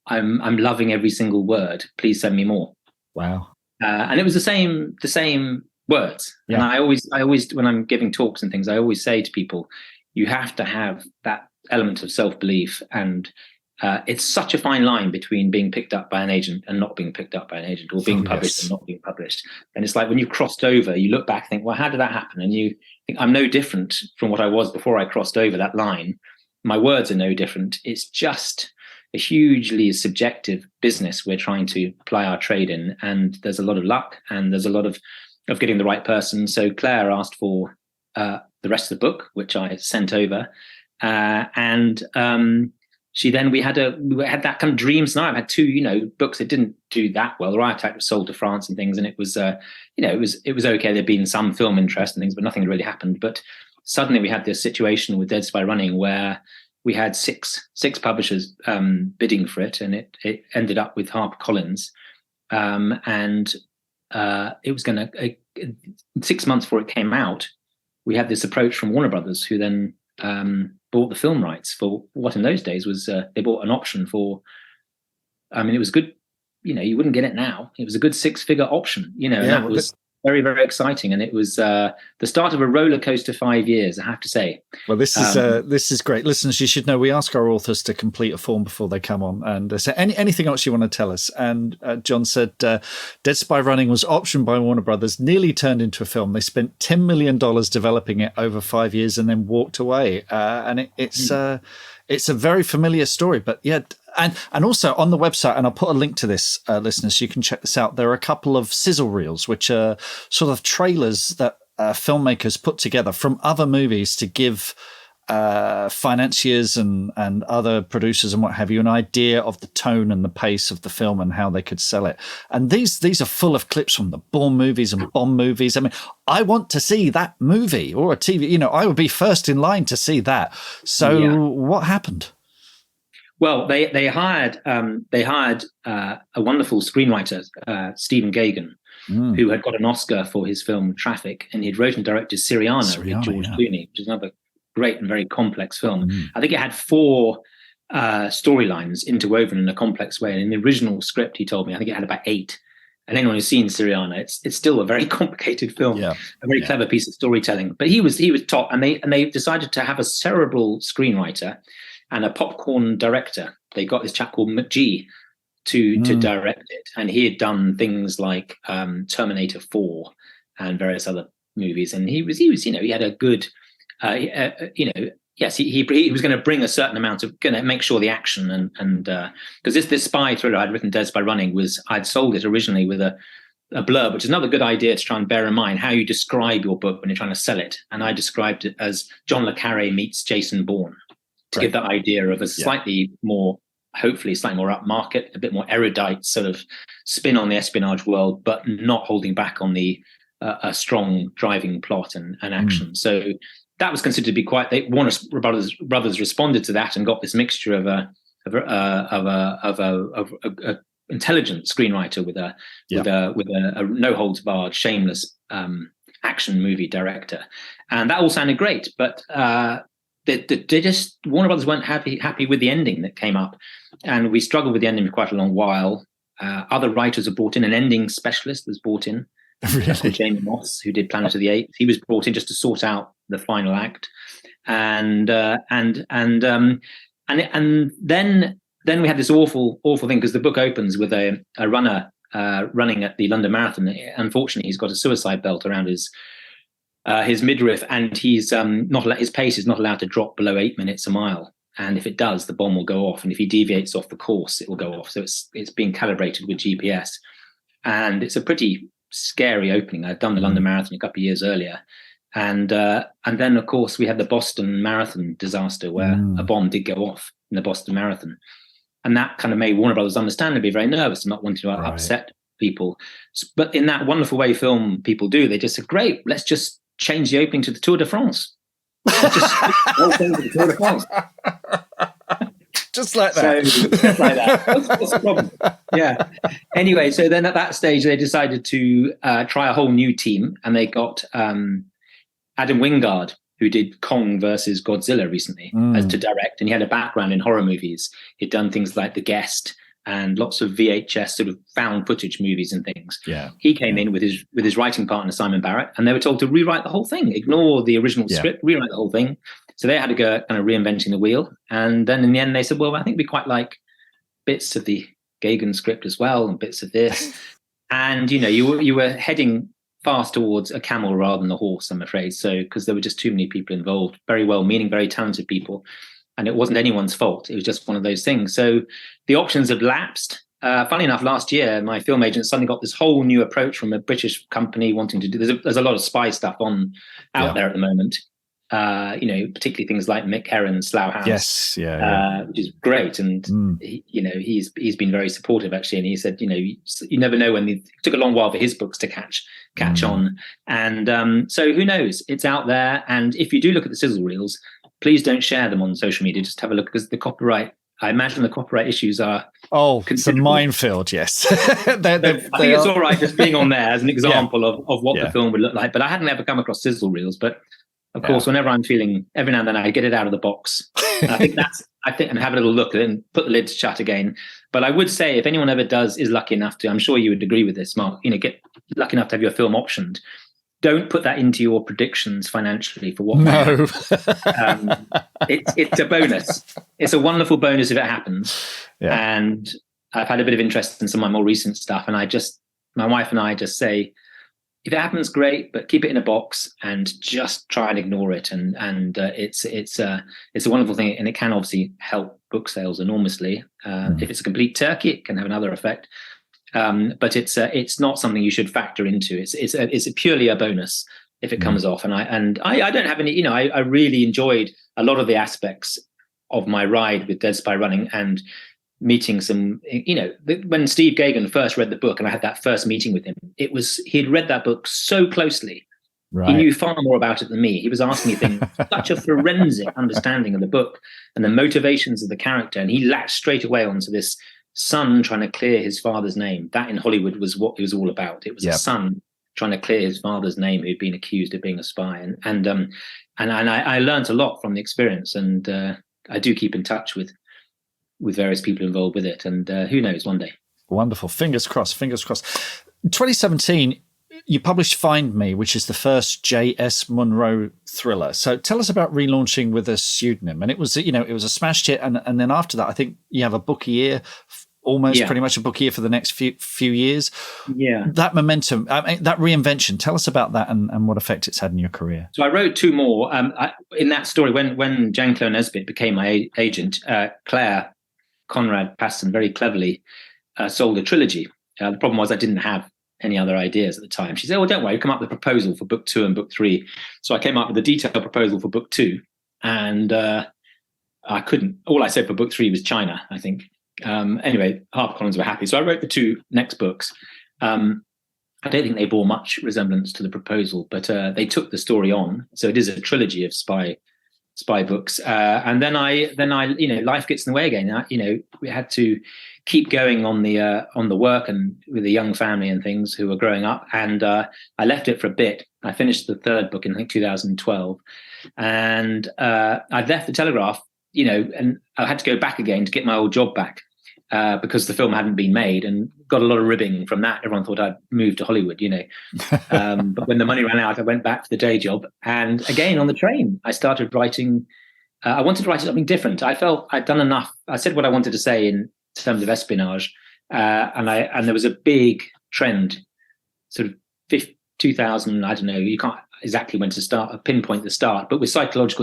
loving every single word. Please send me more." Wow. And it was the same words. Yeah. And I always, when I'm giving talks and things, I always say to people, you have to have that element of self-belief. And it's such a fine line between being picked up by an agent and not being picked up by an agent, or being published and not being published. And it's like when you've crossed over, you look back and think, well, how did that happen? And you think, I'm no different from what I was before I crossed over that line. My words are no different. It's just a hugely subjective business we're trying to apply our trade in. And there's a lot of luck, and there's a lot of getting the right person. So Claire asked for the rest of the book, which I sent over. We had that kind of dream scenario. I had two, books that didn't do that well. The Riot Act was sold to France and things, and it was, it was okay. There'd been some film interest and things, but nothing had really happened. But suddenly we had this situation with Dead Spy Running where we had six publishers bidding for it, and it ended up with HarperCollins, and it was going to 6 months before it came out. We had this approach from Warner Brothers, who then bought the film rights for what in those days was they bought an option for. I mean, it was good. You wouldn't get it now. It was a good 6-figure option. And that was very, very exciting, and it was the start of a roller coaster 5 years, I have to say. Well, this is great. Listeners, you should know we ask our authors to complete a form before they come on, and say anything else you want to tell us. And Jon said, Dead Spy Running was optioned by Warner Brothers, nearly turned into a film. They spent $10 million developing it over 5 years, and then walked away. And it's a very familiar story, but yeah. And also on the website, and I'll put a link to this, listeners, so you can check this out. There are a couple of sizzle reels, which are sort of trailers that filmmakers put together from other movies to give financiers and other producers and what have you an idea of the tone and the pace of the film and how they could sell it. And these are full of clips from the Bourne movies and Bond movies. I mean, I want to see that movie or a TV. I would be first in line to see that. So what happened? Well, they hired a wonderful screenwriter, Stephen Gaghan, who had got an Oscar for his film Traffic, and he'd wrote and directed Syriana with George Clooney, which is another great and very complex film. I think it had 4 storylines interwoven in a complex way. And in the original script, he told me, I think it had about 8. And anyone who's seen Syriana, it's still a very complicated film, a very clever piece of storytelling. But he was top, and they decided to have a cerebral screenwriter and a popcorn director. They got this chap called McGee to direct it, and he had done things like Terminator 4 and various other movies, and he was he had a good yes, he was going to bring a certain amount of, going to make sure the action and because this spy thriller I'd written, Dead by Running, I'd sold it originally with a blurb, which is another good idea to try and bear in mind how you describe your book when you're trying to sell it. And I described it as John le Carré meets Jason Bourne, to give that idea of a slightly more, hopefully slightly more upmarket, a bit more erudite sort of spin on the espionage world, but not holding back on the a strong driving plot and action. So that was considered to be quite. Warner Brothers responded to that and got this mixture of a intelligent screenwriter with a no holds barred, shameless action movie director, and that all sounded great. But they just, Warner Brothers weren't happy with the ending that came up, and we struggled with the ending for quite a long while. Other writers were brought in. An ending specialist was brought in. Really? Jamie Moss, who did Planet of the Apes, he was brought in just to sort out the final act, and then we had this awful thing, because the book opens with a runner running at the London Marathon. Unfortunately, he's got a suicide belt around his midriff, and he's his pace is not allowed to drop below 8 minutes a mile. And if it does, the bomb will go off, and if he deviates off the course, it will go off. So it's being calibrated with GPS, and it's a pretty scary opening. I'd done the London Marathon a couple of years earlier, and then of course we had the Boston Marathon disaster, where a bomb did go off in the Boston Marathon, and that kind of made Warner Brothers understandably very nervous and not wanting to upset people. But in that wonderful way film people do, they just said, "Great, let's just change the opening to the Tour de France." Just the Tour de France. Just like that. Just like that. What's the problem? Yeah. Anyway, so then at that stage, they decided to try a whole new team, and they got Adam Wingard, who did Kong versus Godzilla recently, as to direct, and he had a background in horror movies. He'd done things like The Guest and lots of VHS sort of found footage movies and things. Yeah. He came in with his writing partner Simon Barrett, and they were told to rewrite the whole thing, ignore the original script, rewrite the whole thing. So they had to go kind of reinventing the wheel. And then in the end, they said, well, I think we quite like bits of the Gaghan script as well, and bits of this. And, you were heading fast towards a camel rather than a horse, I'm afraid. So, because there were just too many people involved, very well-meaning, very talented people. And it wasn't anyone's fault. It was just one of those things. So the options have lapsed. Funny enough, last year, my film agent suddenly got this whole new approach from a British company wanting to do, there's a lot of spy stuff out there at the moment. Particularly things like Mick Herron's Slough House, which is great, and he's been very supportive actually. And he said, you never know when it took a long while for his books to catch on, and so who knows? It's out there, and if you do look at the sizzle reels, please don't share them on social media. Just have a look, because the copyright. I imagine the copyright issues are it's a minefield. Yes, I think it's all right just being on there as an example of what the film would look like. But I hadn't ever come across sizzle reels, but. Of course, whenever I'm feeling, every now and then I get it out of the box. I think and have a little look at it and put the lid shut again. But I would say, if anyone ever is lucky enough to, I'm sure you would agree with this, Mark, get lucky enough to have your film optioned, don't put that into your predictions financially for what. No. It's a bonus. It's a wonderful bonus if it happens. Yeah. And I've had a bit of interest in some of my more recent stuff. And my wife and I just say, if it happens, great, but keep it in a box and just try and ignore it. And it's a wonderful thing, and it can obviously help book sales enormously. If it's a complete turkey, it can have another effect. But it's not something you should factor into. It's purely a bonus if it comes off. And I don't have any. I really enjoyed a lot of the aspects of my ride with Dead Spy Running, and meeting some, when Steve Gaghan first read the book and I had that first meeting with him, he'd read that book so closely. Right. He knew far more about it than me. He was asking me things, such a forensic understanding of the book and the motivations of the character. And he latched straight away onto this son trying to clear his father's name. That in Hollywood was what it was all about. It was a son trying to clear his father's name who'd been accused of being a spy. And I learned a lot from the experience. And I do keep in touch with various people involved with it, and who knows, one day. Wonderful. Fingers crossed. 2017, you published Find Me, which is the first JS Monroe thriller. So tell us about relaunching with a pseudonym. And it was a smash hit, and then after that, I think you have a book a year almost pretty much a book a year for the next few years. Yeah. That momentum, that reinvention, tell us about that and what effect it's had in your career. So I wrote two more. In that story, when Jean-Claude Nesbitt became my agent, Claire Conrad Paston very cleverly sold a trilogy. The problem was I didn't have any other ideas at the time. She said, "Well, don't worry, come up with a proposal for book 2 and book 3." So I came up with a detailed proposal for book 2, and I couldn't. All I said for book 3 was China, I think. Anyway, HarperCollins were happy. So I wrote the 2 next books. I don't think they bore much resemblance to the proposal, but they took the story on. So it is a trilogy of spy books. And then I, life gets in the way again. We had to keep going on the work and with a young family and things who were growing up. And I left it for a bit. I finished the 3rd book in, I think, 2012. And I'd left the Telegraph, and I had to go back again to get my old job back. Because the film hadn't been made, and got a lot of ribbing from that. Everyone thought I'd moved to Hollywood, But when the money ran out, I went back to the day job. And again, on the train, I started writing. I wanted to write something different. I felt I'd done enough. I said what I wanted to say in terms of espionage. And there was a big trend, sort of 2000, I don't know, you can't exactly when to start, pinpoint the start, but with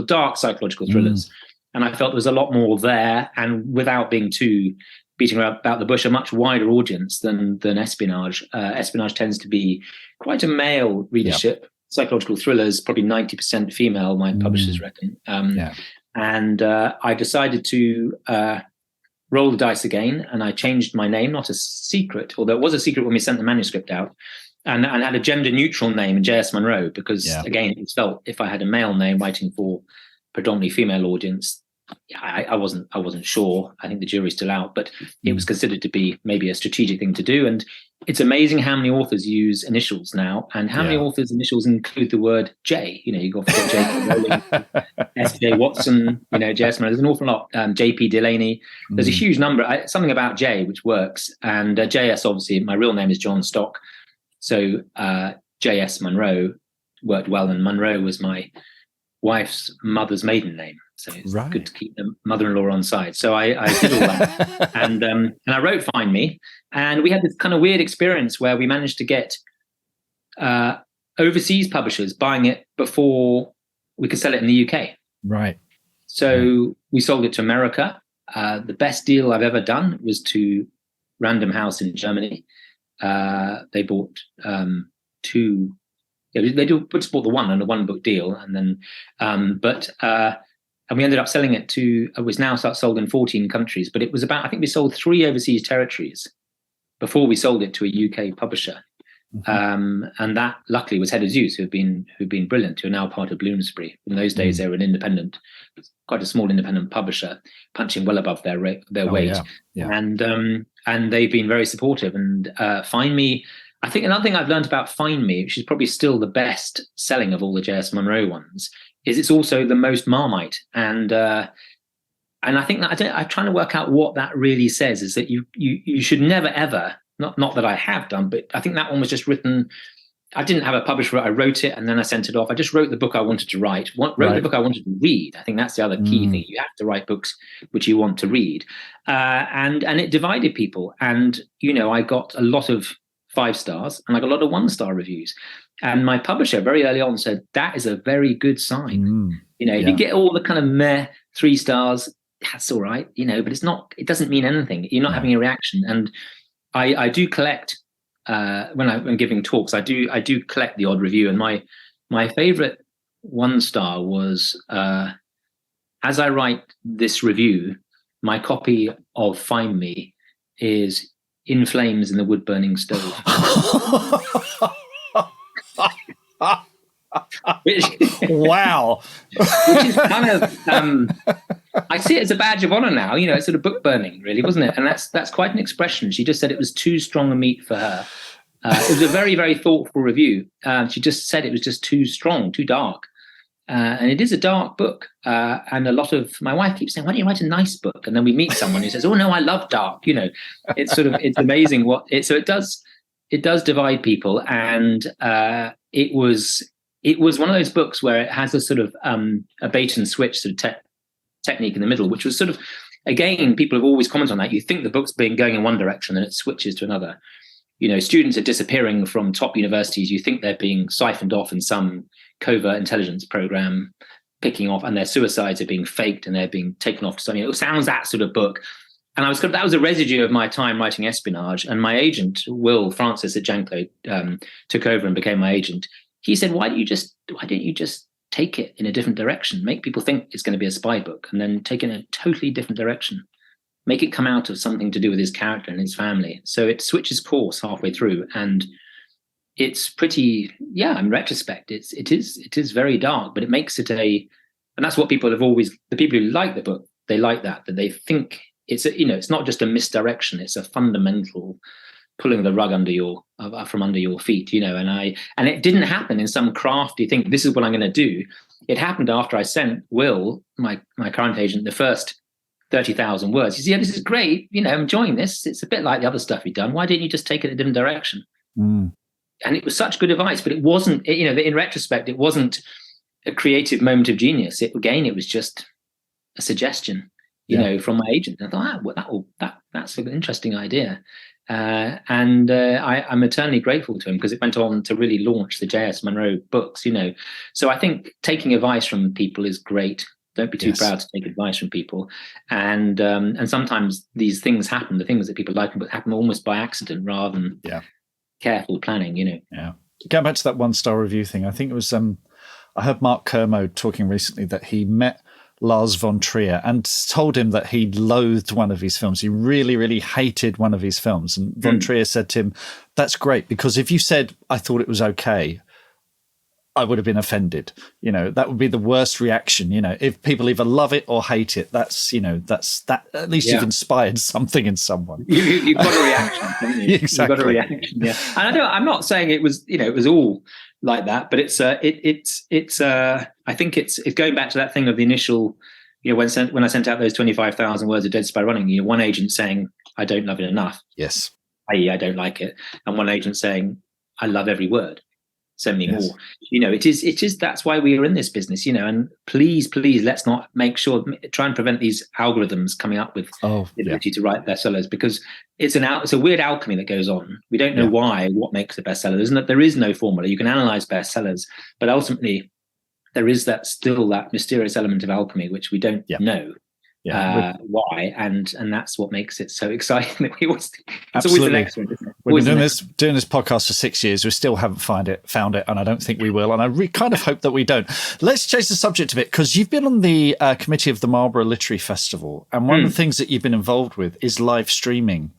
dark psychological thrillers. And I felt there was a lot more there, and without being too beating about the bush, a much wider audience than espionage. Espionage tends to be quite a male readership. Yeah. Psychological thrillers, probably 90% female, my publishers reckon. And I decided to roll the dice again, and I changed my name, not a secret, although it was a secret when we sent the manuscript out, and had a gender-neutral name, JS Monroe, because, again, it felt if I had a male name writing for predominantly female audience, I wasn't sure. I think the jury's still out, but it was considered to be maybe a strategic thing to do. And it's amazing how many authors use initials now, and how many authors' initials include the word J. You've got J.K. Rowling, S.J. Watson, J.S. Monroe. There's an awful lot. J.P. Delaney. There's a huge number. Something about J which works. And J.S. obviously, my real name is Jon Stock, so J.S. Monroe worked well, and Monroe was my wife's mother's maiden name. So it's good to keep the mother-in-law on side. So I did all that. and I wrote Find Me. And we had this kind of weird experience where we managed to get overseas publishers buying it before we could sell it in the UK. Right. So we sold it to America. The best deal I've ever done was to Random House in Germany. They bought 2. They just bought the one on a 1-book deal, and then, and we ended up selling it to. It was now sold in 14 countries, but it was about, I think we sold 3 overseas territories before we sold it to a UK publisher, and that luckily was Headers Use, who've been brilliant, who are now part of Bloomsbury. In those days, they were an independent, quite a small independent publisher, punching well above their weight, and they've been very supportive. And Find Me. I think another thing I've learned about Find Me, which is probably still the best selling of all the JS Monroe ones, is it's also the most Marmite. And I think that I'm trying to work out what that really says, is that you should never ever, not that I have done, but I think that one was just written. I didn't have a publisher. I wrote it and then I sent it off. I just wrote the book I wanted to write, the book I wanted to read. I think that's the other key thing. You have to write books which you want to read. And it divided people. And, I got a lot of 5 stars and I got a lot of 1-star reviews. And my publisher very early on said, that is a very good sign. If you get all the kind of meh 3 stars, that's all right, but it doesn't mean anything. You're not having a reaction. And I do collect, when I'm giving talks, I do collect the odd review. And my favorite 1-star was, as I write this review, my copy of Find Me is in flames in the wood-burning stove. Wow. Which is kind of, I see it as a badge of honor now. It's sort of book burning, really, wasn't it? And that's quite an expression. She just said it was too strong a meat for her. It was a very, very thoughtful review. She just said it was just too strong, too dark. And it is a dark book. And a lot of my wife keeps saying, why don't you write a nice book? And then we meet someone who says, oh no, I love dark. It's amazing so it does divide people. And it was one of those books where it has a sort of a bait and switch sort of technique in the middle, which was sort of again, people have always commented on that. You think the book's been going in one direction and it switches to another. Students are disappearing from top universities. You think they're being siphoned off in some covert intelligence program, picking off, and their suicides are being faked and they're being taken off to something. It sounds that sort of book. And that was a residue of my time writing espionage. And my agent, Will Francis at Janklow, took over and became my agent. He said, why don't you just take it in a different direction? Make people think it's going to be a spy book and then take it in a totally different direction. Make it come out of something to do with his character and his family. So it switches course halfway through. And it's pretty, in retrospect, it is very dark, but it makes it and that's what people have always, the people who like the book, they like that they think it's not just a misdirection, it's a fundamental pulling the rug from under your feet, and it didn't happen in some crafty thing. This is what I'm going to do. It happened after I sent Will, my current agent, the first 30,000 words. He said, this is great, I'm enjoying this. It's a bit like the other stuff you've done. Why didn't you just take it a different direction? And it was such good advice, but it wasn't, in retrospect, it wasn't a creative moment of genius. It was just a suggestion, from my agent. I thought, that's an interesting idea. I'm eternally grateful to him because it went on to really launch the JS Monroe books, So I think taking advice from people is great. Don't be too proud to take advice from people. And sometimes these things happen, the things that people like happen almost by accident rather than careful planning, Yeah. Going back to that 1-star review thing, I think it was, I heard Mark Kermode talking recently that he met Lars Von Trier and told him that he loathed one of his films. He really, really hated one of his films. And Von Trier said to him, that's great, because if you said, I thought it was okay, I would have been offended. That would be the worst reaction. If people either love it or hate it, that's at least you've inspired something in someone. You've got a reaction, haven't you? Exactly. You've got a reaction, yeah. And I'm not saying it was, it was all like that, but it's I think it's going back to that thing of the initial, when I sent out those 25,000 words of Dead Spy Running, one agent saying, I don't love it enough. Yes. i.e. I don't like it. And one agent saying, I love every word. Send me more. It is. That's why we are in this business. And please, let's not try and prevent these algorithms coming up with the ability to write bestsellers, because it's a weird alchemy that goes on. We don't know what makes a bestseller. There is no formula. You can analyze bestsellers, but ultimately there is still that mysterious element of alchemy which we don't know. Why, and that's what makes it so exciting that we always think it's always the next one, isn't it? We've been doing this podcast for 6 years. We still haven't found it, and I don't think we will. And I kind of hope that we don't. Let's change the subject a bit, because you've been on the committee of the Marlborough Literary Festival, and one of the things that you've been involved with is live streaming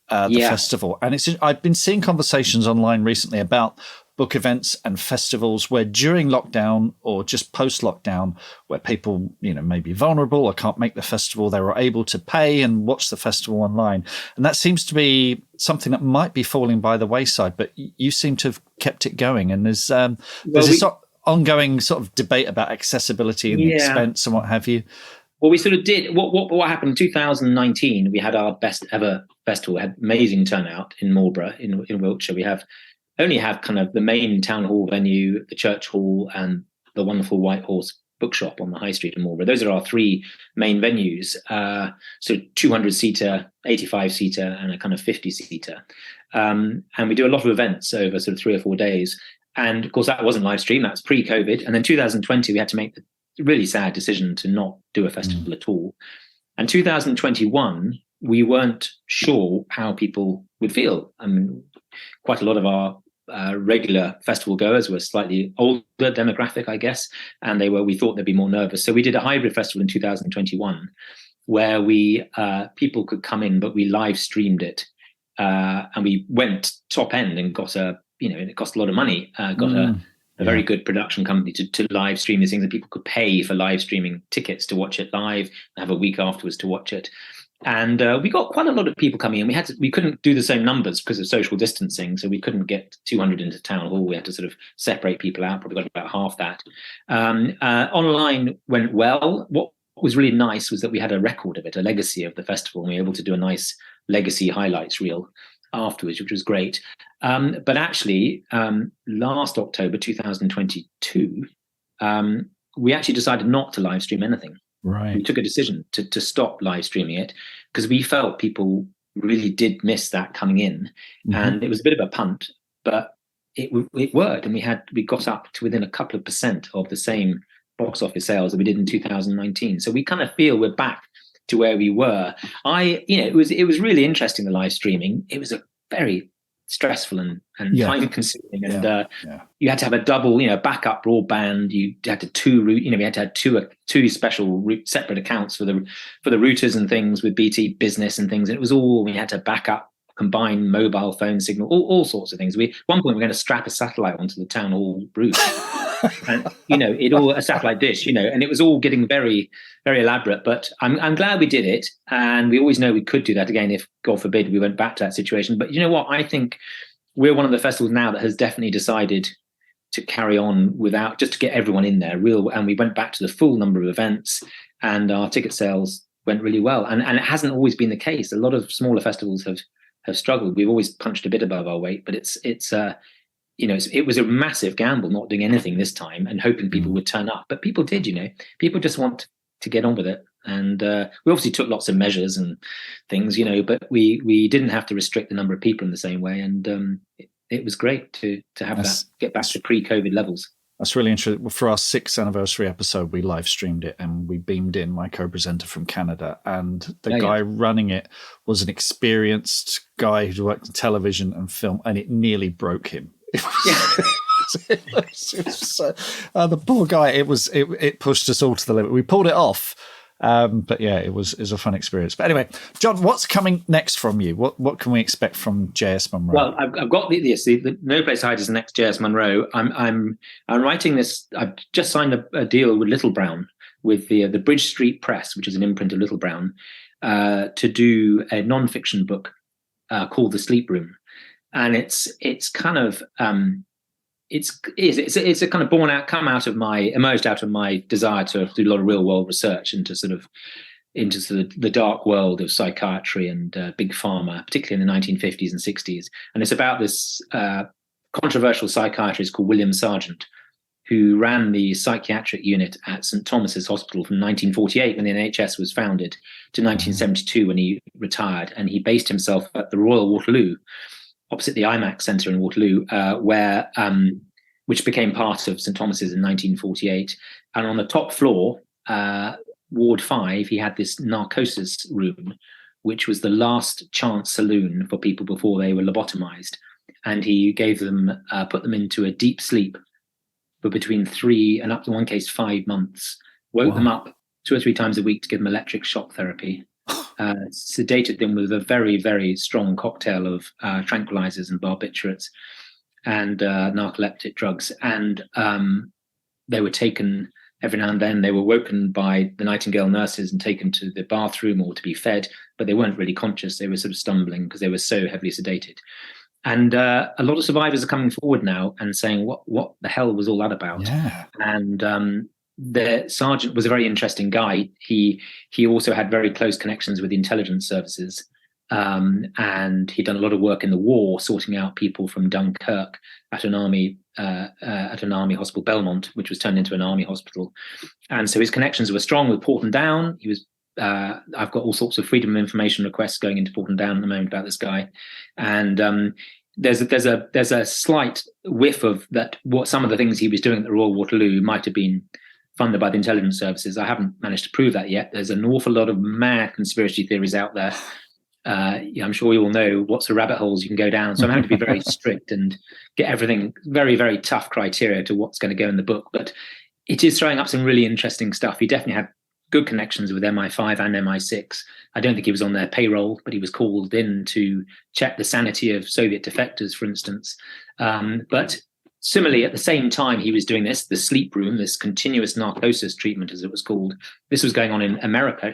the festival. And I've been seeing conversations online recently about book events and festivals where during lockdown or just post-lockdown, where people, may be vulnerable or can't make the festival, they were able to pay and watch the festival online. And that seems to be something that might be falling by the wayside, but you seem to have kept it going. And there's this ongoing sort of debate about accessibility and the expense and what have you. Well, we sort of did. What happened in 2019, we had our best ever festival. We had amazing turnout in Marlborough in Wiltshire. We only have kind of the main town hall venue, the church hall, and the wonderful White Horse bookshop on the high street in Marlborough. Those are our three main venues. So 200-seater, 85-seater, and a kind of 50-seater. And we do a lot of events over sort of 3 or 4 days. And of course, that wasn't live stream. That's pre-COVID. And then 2020, we had to make the really sad decision to not do a festival at all. And 2021, we weren't sure how people would feel. I mean, quite a lot of our regular festival goers were slightly older demographic, I guess, and we thought they'd be more nervous. So we did a hybrid festival in 2021 where people could come in, but we live streamed it. And we went top end and got it cost a lot of money, a very good production company to live stream these things, and people could pay for live streaming tickets to watch it live and have a week afterwards to watch it. And we got quite a lot of people coming in. We couldn't do the same numbers because of social distancing, so we couldn't get 200 into town hall. We had to sort of separate people out. Probably got about half that. Online went well. What was really nice was that we had a record of it, a legacy of the festival, and we were able to do a nice legacy highlights reel afterwards, which was great. But actually, last October 2022, we actually decided not to live stream anything. we took a decision to stop live streaming it because we felt people really did miss that coming in, and it was a bit of a punt, but it worked, and we got up to within a couple of % of the same box office sales that we did in 2019. So we kind of feel we're back to where we were. It was really interesting, the live streaming. It was a very stressful and time consuming, and you had to have a double backup broadband. You had to we had to have two special separate accounts for the routers and things with BT Business and things. And it was all, we had to back up, combine mobile phone signal, all sorts of things. At one point we were going to strap a satellite onto the town hall roof and a satellite dish, and it was all getting very, very elaborate. But I'm glad we did it, and we always know we could do that again if, God forbid, we went back to that situation. But you know what? I think we're one of the festivals now that has definitely decided to carry on without, just to get everyone in there, and we went back to the full number of events, and our ticket sales went really well. And it hasn't always been the case. A lot of smaller festivals have struggled. We've always punched a bit above our weight, but it was a massive gamble not doing anything this time and hoping people would turn up. But people did, people just want to get on with it. And we obviously took lots of measures and things, but we didn't have to restrict the number of people in the same way. And it was great to have that, get back to pre-COVID levels. That's really interesting. For our 6th anniversary episode, we live streamed it and we beamed in my co-presenter from Canada. And the guy running it was an experienced guy who worked in television and film, and it nearly broke him. The poor guy. It pushed us all to the limit. We pulled it off, but yeah, it was a fun experience. But anyway, Jon, what's coming next from you? What can we expect from JS Monroe? Well, I've got the No Place to Hide is the next JS Monroe. I'm writing this. I've just signed a deal with Little Brown, with the Bridge Street Press, which is an imprint of Little Brown, to do a non-fiction book called The Sleep Room. And it's kind of it's a kind of emerged out of my desire to do a lot of real world research into the dark world of psychiatry and big pharma, particularly in the 1950s and 60s. And it's about this controversial psychiatrist called William Sargent, who ran the psychiatric unit at St Thomas's Hospital from 1948 when the NHS was founded to 1972 when he retired, and he based himself at the Royal Waterloo, opposite the IMAX Centre in Waterloo, which became part of St Thomas's in 1948. And on the top floor, Ward 5, he had this narcosis room, which was the last chance saloon for people before they were lobotomized. And he gave them, put them into a deep sleep for between 3 and up to one case 5 months, woke them up 2 or 3 times a week to give them electric shock therapy. Sedated them with a very, very strong cocktail of tranquilizers and barbiturates and narcoleptic drugs. And they were taken every now and then. They were woken by the Nightingale nurses and taken to the bathroom or to be fed, but they weren't really conscious. They were sort of stumbling because they were so heavily sedated. And a lot of survivors are coming forward now and saying, what the hell was all that about? Yeah. And the sergeant was a very interesting guy. He also had very close connections with the intelligence services, and he'd done a lot of work in the war, sorting out people from Dunkirk at an army hospital, Belmont, which was turned into an army hospital. And so his connections were strong with Porton Down. He was. I've got all sorts of freedom of information requests going into Porton Down at the moment about this guy, and there's a slight whiff of that. What some of the things he was doing at the Royal Waterloo might have been funded by the intelligence services. I haven't managed to prove that yet. There's an awful lot of mad conspiracy theories out there. I'm sure you all know what's the rabbit holes you can go down. So I'm having to be very strict and get everything very, very tough criteria to what's going to go in the book. But it is throwing up some really interesting stuff. He definitely had good connections with MI5 and MI6. I don't think he was on their payroll, but he was called in to check the sanity of Soviet defectors, for instance. But similarly, at the same time he was doing this, the sleep room, this continuous narcosis treatment, as it was called, this was going on in America,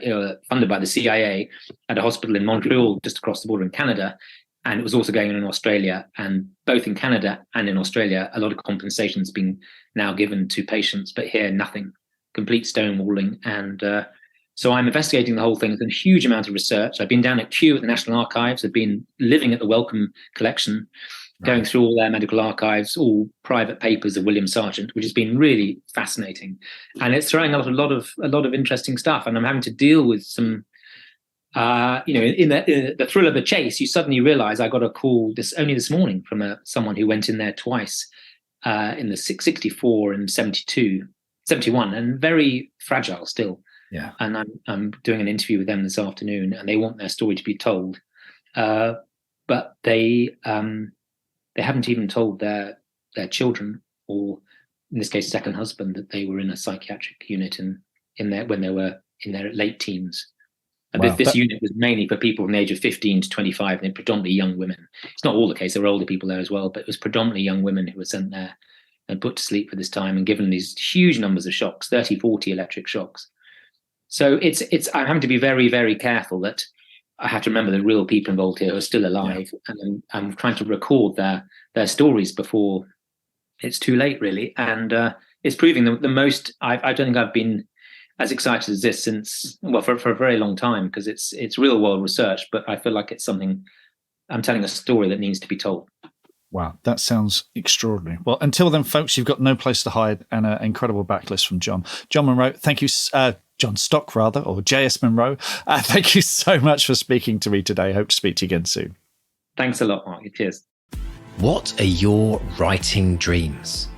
funded by the CIA at a hospital in Montreal, just across the border in Canada. And it was also going on in Australia. And both in Canada and in Australia, a lot of compensation is being now given to patients, but here, nothing. Complete stonewalling. And so I'm investigating the whole thing. There's been a huge amount of research. I've been down at Kew at the National Archives. I've been living at the Wellcome collection. going through all their medical archives, all private papers of William Sargent, which has been really fascinating, and it's throwing out a lot of interesting stuff. And I'm having to deal with some, in the thrill of the chase, you suddenly realise I got a call this morning from someone who went in there twice in the 64 and 72, 71, and very fragile still. Yeah, and I'm doing an interview with them this afternoon, and they want their story to be told, but they haven't even told their children, or in this case, second husband, that they were in a psychiatric unit when they were in their late teens. And wow. this unit was mainly for people from the age of 15 to 25, and predominantly young women. It's not all the case; there were older people there as well, but it was predominantly young women who were sent there and put to sleep for this time and given these huge numbers of shocks, 30, 40 electric shocks. So I'm having to be very, very careful that I have to remember the real people involved here who are still alive, and I'm trying to record their stories before it's too late, really. And it's proving the most. I don't think I've been as excited as this for a very long time, because it's real world research, but I feel like it's something. I'm telling a story that needs to be told. Wow, that sounds extraordinary. Well, until then, folks, you've got no place to hide, and an incredible backlist from Jon. Jon Monroe, thank you. Jon Stock, rather, or JS Monroe. Thank you so much for speaking to me today. Hope to speak to you again soon. Thanks a lot, Mark. Cheers. What are your writing dreams?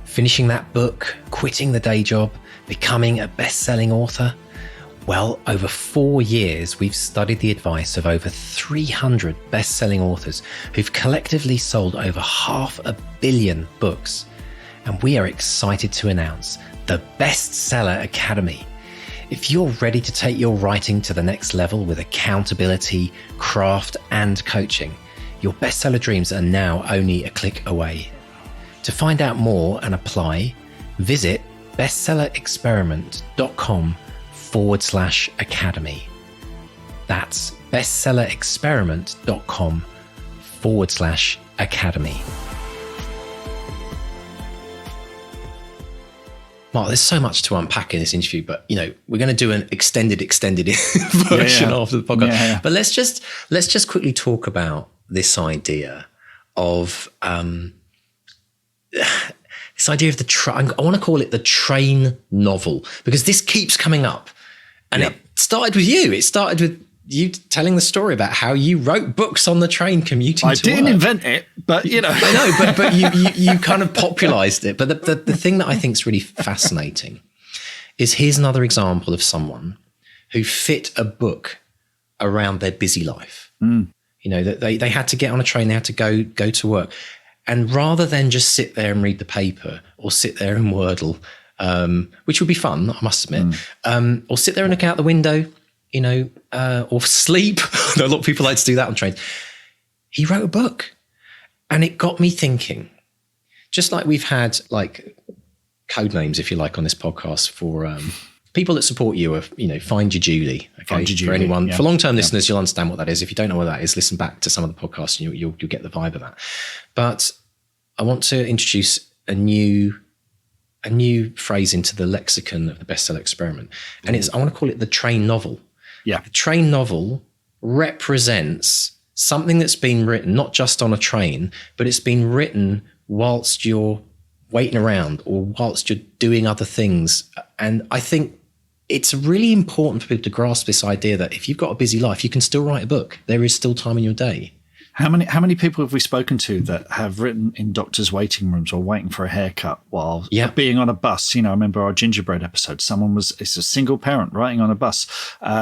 Finishing that book, quitting the day job, becoming a best-selling author? Well, over 4 years, we've studied the advice of over 300 best-selling authors who've collectively sold over 500 million books. And we are excited to announce the Bestseller Academy. If you're ready to take your writing to the next level with accountability, craft, and coaching, your bestseller dreams are now only a click away. To find out more and apply, visit bestsellerexperiment.com/academy. That's bestsellerexperiment.com/academy. Mark, there's so much to unpack in this interview, but we're going to do an extended version after the podcast. Yeah. But let's just quickly talk about this idea of I want to call it the train novel, because this keeps coming up, and it started with you. It started with you telling the story about how you wrote books on the train commuting to work. I didn't invent it, but I know, but you kind of popularized it. But the thing that I think is really fascinating is, here's another example of someone who fit a book around their busy life. That they had to get on a train, they had to go to work, and rather than just sit there and read the paper, or sit there and Wordle, which would be fun, I must admit, or sit there and look out the window, or sleep. I know a lot of people like to do that on trains. He wrote a book, and it got me thinking. Just like we've had code names, if you like, on this podcast for people that support you. Find your Julie. Okay, Find your Julie, for anyone, for long-term listeners, you'll understand what that is. If you don't know what that is, listen back to some of the podcasts, and you'll get the vibe of that. But I want to introduce a new phrase into the lexicon of the bestseller experiment, and I want to call it the train novel. Yeah. The train novel represents something that's been written not just on a train, but it's been written whilst you're waiting around or whilst you're doing other things. And I think it's really important for people to grasp this idea that if you've got a busy life, you can still write a book. There is still time in your day. How many people have we spoken to that have written in doctors' waiting rooms or waiting for a haircut while being on a bus? I remember our gingerbread episode. It's a single parent writing on a bus.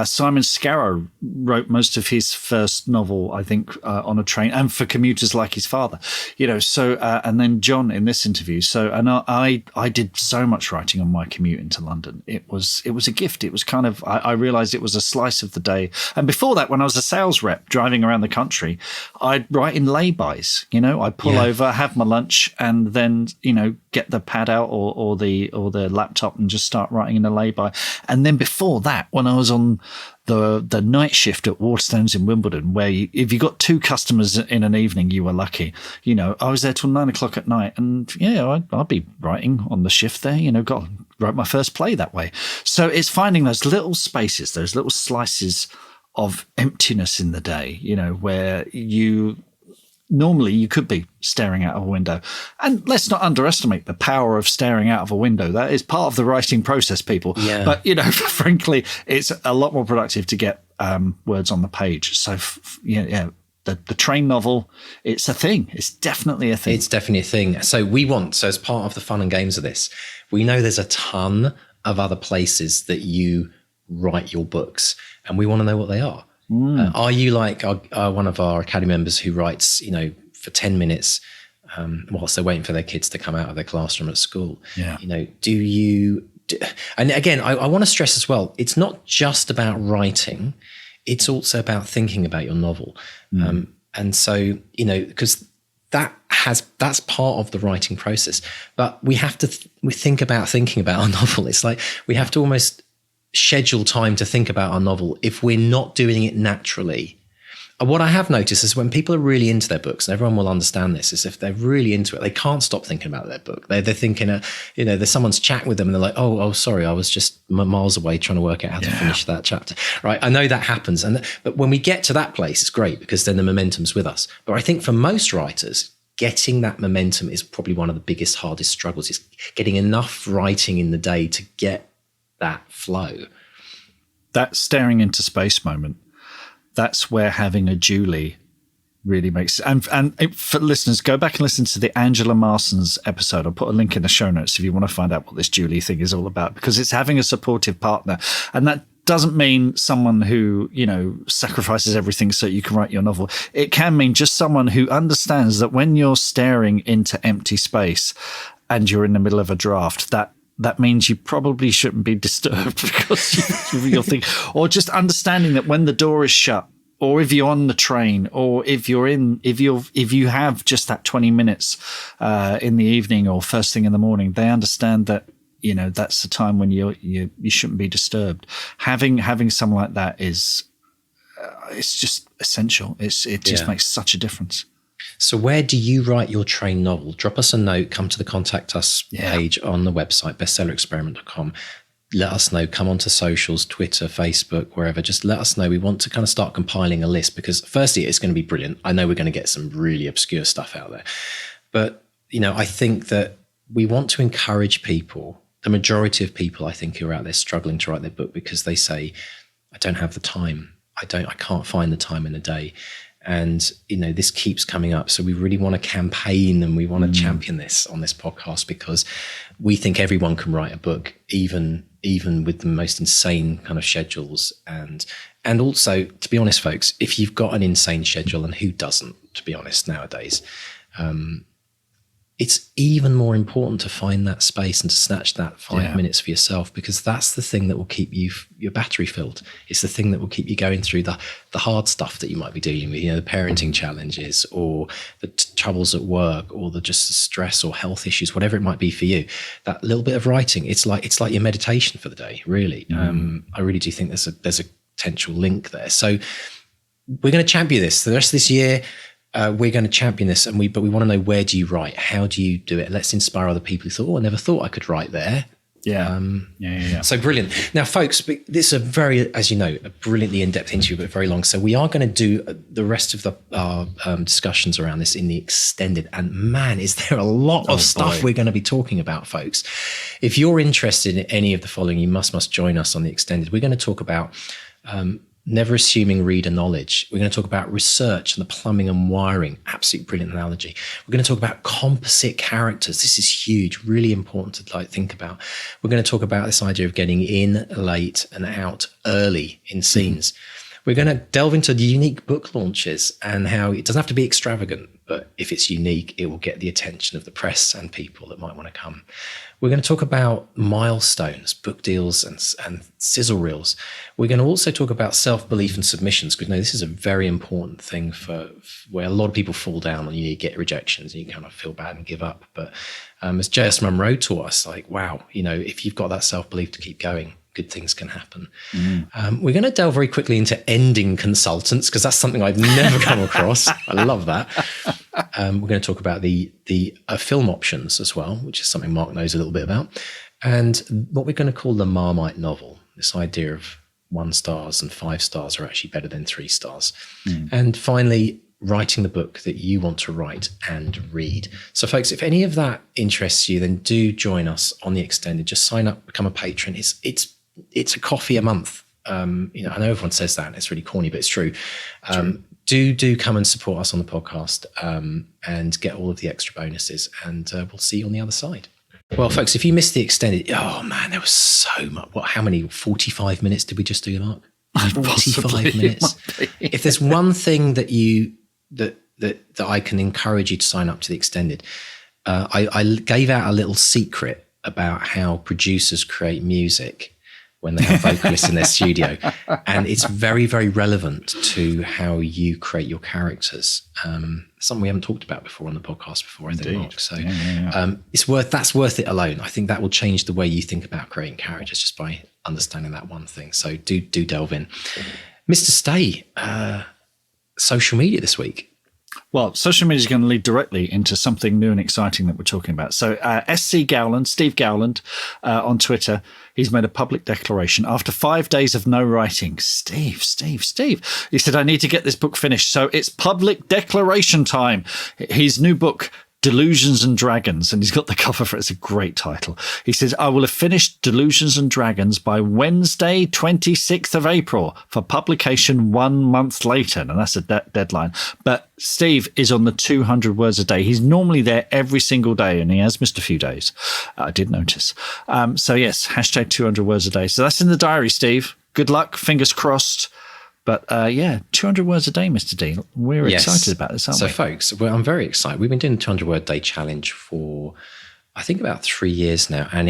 Simon Scarrow wrote most of his first novel, I think, on a train, and for commuters like his father. And then Jon in this interview. I did so much writing on my commute into London. It was a gift. It was kind of, I realized it was a slice of the day. And before that, when I was a sales rep driving around the country, I'd write in lay-bys. I'd pull over, have my lunch, and then get the pad out or the laptop and just start writing in a lay-by. And then before that, when I was on the night shift at Waterstones in Wimbledon, where if you got 2 customers in an evening, you were lucky. I was there till 9 o'clock at night, and I'd be writing on the shift there. Wrote my first play that way. So it's finding those little spaces, those little slices of emptiness in the day, where you normally you could be staring out of a window. And let's not underestimate the power of staring out of a window. That is part of the writing process, people. Yeah. But, frankly, it's a lot more productive to get words on the page. So, the train novel, it's a thing. It's definitely a thing. It's definitely a thing. So as part of the fun and games of this, we know there's a ton of other places that you write your books, and we want to know what they are. Are you like one of our Academy members who writes, for 10 minutes whilst they're waiting for their kids to come out of their classroom at school? Yeah. And again, I want to stress as well, it's not just about writing, it's also about thinking about your novel. And so, because that's part of the writing process, but we have to we think about thinking about our novel. It's like we have to almost schedule time to think about our novel if we're not doing it naturally. And what I have noticed is when people are really into their books, and everyone will understand this, is if they're really into it, they can't stop thinking about their book. They're thinking, there's someone's chatting with them and they're like, oh, sorry, I was just miles away trying to work out how to finish that chapter. Right? I know that happens. But when we get to that place, it's great because then the momentum's with us. But I think for most writers, getting that momentum is probably one of the biggest, hardest struggles, is getting enough writing in the day to get that flow. That staring into space moment, that's where having a Julie really makes it. And for listeners, go back and listen to the Angela Marsons episode. I'll put a link in the show notes if you want to find out what this Julie thing is all about, because it's having a supportive partner. And that doesn't mean someone who, sacrifices everything so you can write your novel. It can mean just someone who understands that when you're staring into empty space and you're in the middle of a draft, that means you probably shouldn't be disturbed because you'll think, or just understanding that when the door is shut, or if you're on the train, or if you have just that 20 minutes in the evening or first thing in the morning, they understand that, that's the time when you shouldn't be disturbed. Having someone like that is, it's just essential. It just makes such a difference. So where do you write your train novel? Drop us a note, come to the Contact Us page on the website, bestsellerexperiment.com. Let us know, come onto socials, Twitter, Facebook, wherever. Just let us know. We want to kind of start compiling a list because firstly, it's going to be brilliant. I know we're going to get some really obscure stuff out there. But, I think that we want to encourage people, the majority of people I think who are out there struggling to write their book because they say, I don't have the time. I can't find the time in the day. And, this keeps coming up. So we really want to campaign and we want to champion this on this podcast because we think everyone can write a book, even with the most insane kind of schedules. And also, to be honest, folks, if you've got an insane schedule, and who doesn't, to be honest, nowadays, it's even more important to find that space and to snatch that 5 minutes for yourself, because that's the thing that will keep your battery filled. It's the thing that will keep you going through the hard stuff that you might be dealing with, the parenting challenges or the troubles at work or just the stress or health issues, whatever it might be for you. That little bit of writing, it's like your meditation for the day, really. I really do think there's a potential link there. So we're going to champion this the rest of this year. We're going to champion this, but we want to know, where do you write? How do you do it? Let's inspire other people who thought, I never thought I could write there. Yeah. So brilliant. Now, folks, this is a very, as you know, a brilliantly in-depth interview, but very long. So we are going to do the rest of our discussions around this in the extended. And man, is there a lot of stuff we're going to be talking about, folks. If you're interested in any of the following, you must join us on the extended. We're going to talk about never assuming reader knowledge. We're going to talk about research and the plumbing and wiring. Absolutely brilliant analogy. We're going to talk about composite characters. This is huge, really important to think about. We're going to talk about this idea of getting in late and out early in scenes. We're going to delve into the unique book launches and how it doesn't have to be extravagant, but if it's unique, it will get the attention of the press and people that might want to come. We're going to talk about milestones, book deals and sizzle reels. We're going to also talk about self-belief and submissions, because this is a very important thing for where a lot of people fall down and you get rejections and you kind of feel bad and give up. But as JS Monroe taught us, wow, if you've got that self-belief to keep going, good things can happen. We're going to delve very quickly into ending consultants, because that's something I've never come across. I love that. We're going to talk about the film options as well, which is something Mark knows a little bit about, and what we're going to call the Marmite novel, this idea of 1 stars and 5 stars are actually better than 3 stars. And finally, writing the book that you want to write and read. So folks, if any of that interests you, then do join us on the extended. Just sign up, become a patron. It's a coffee a month. I know everyone says that and it's really corny, but it's true. Do come and support us on the podcast and get all of the extra bonuses, and we'll see you on the other side. Well, folks, if you missed the extended, oh man, there was so much. How many 45 minutes did we just do, Mark? 45 minutes. If there's one thing that I can encourage you to sign up to the extended, I gave out a little secret about how producers create music when they have vocalists in their studio. And it's very, very relevant to how you create your characters. Something we haven't talked about before on the podcast before, I think, Mark. So that's worth it alone. I think that will change the way you think about creating characters just by understanding that one thing. So do delve in. Mr. Stay, social media this week. Well, social media is going to lead directly into something new and exciting that we're talking about. So SC Gowland, Steve Gowland, on Twitter, he's made a public declaration after 5 days of no writing. Steve. He said, I need to get this book finished. So it's public declaration time. His new book, Delusions and Dragons, and he's got the cover for it. It's a great title. He says, I will have finished Delusions and Dragons by Wednesday, 26th of April for publication 1 month later. And that's a deadline. But Steve is on the 200 words a day. He's normally there every single day, and he has missed a few days. I did notice. So yes, hashtag 200 words a day. So that's in the diary, Steve. Good luck. Fingers crossed. But 200 words a day, Mr. D. We're excited about this, aren't we? So, folks, I'm very excited. We've been doing the 200 word day challenge for, I think, about 3 years now. And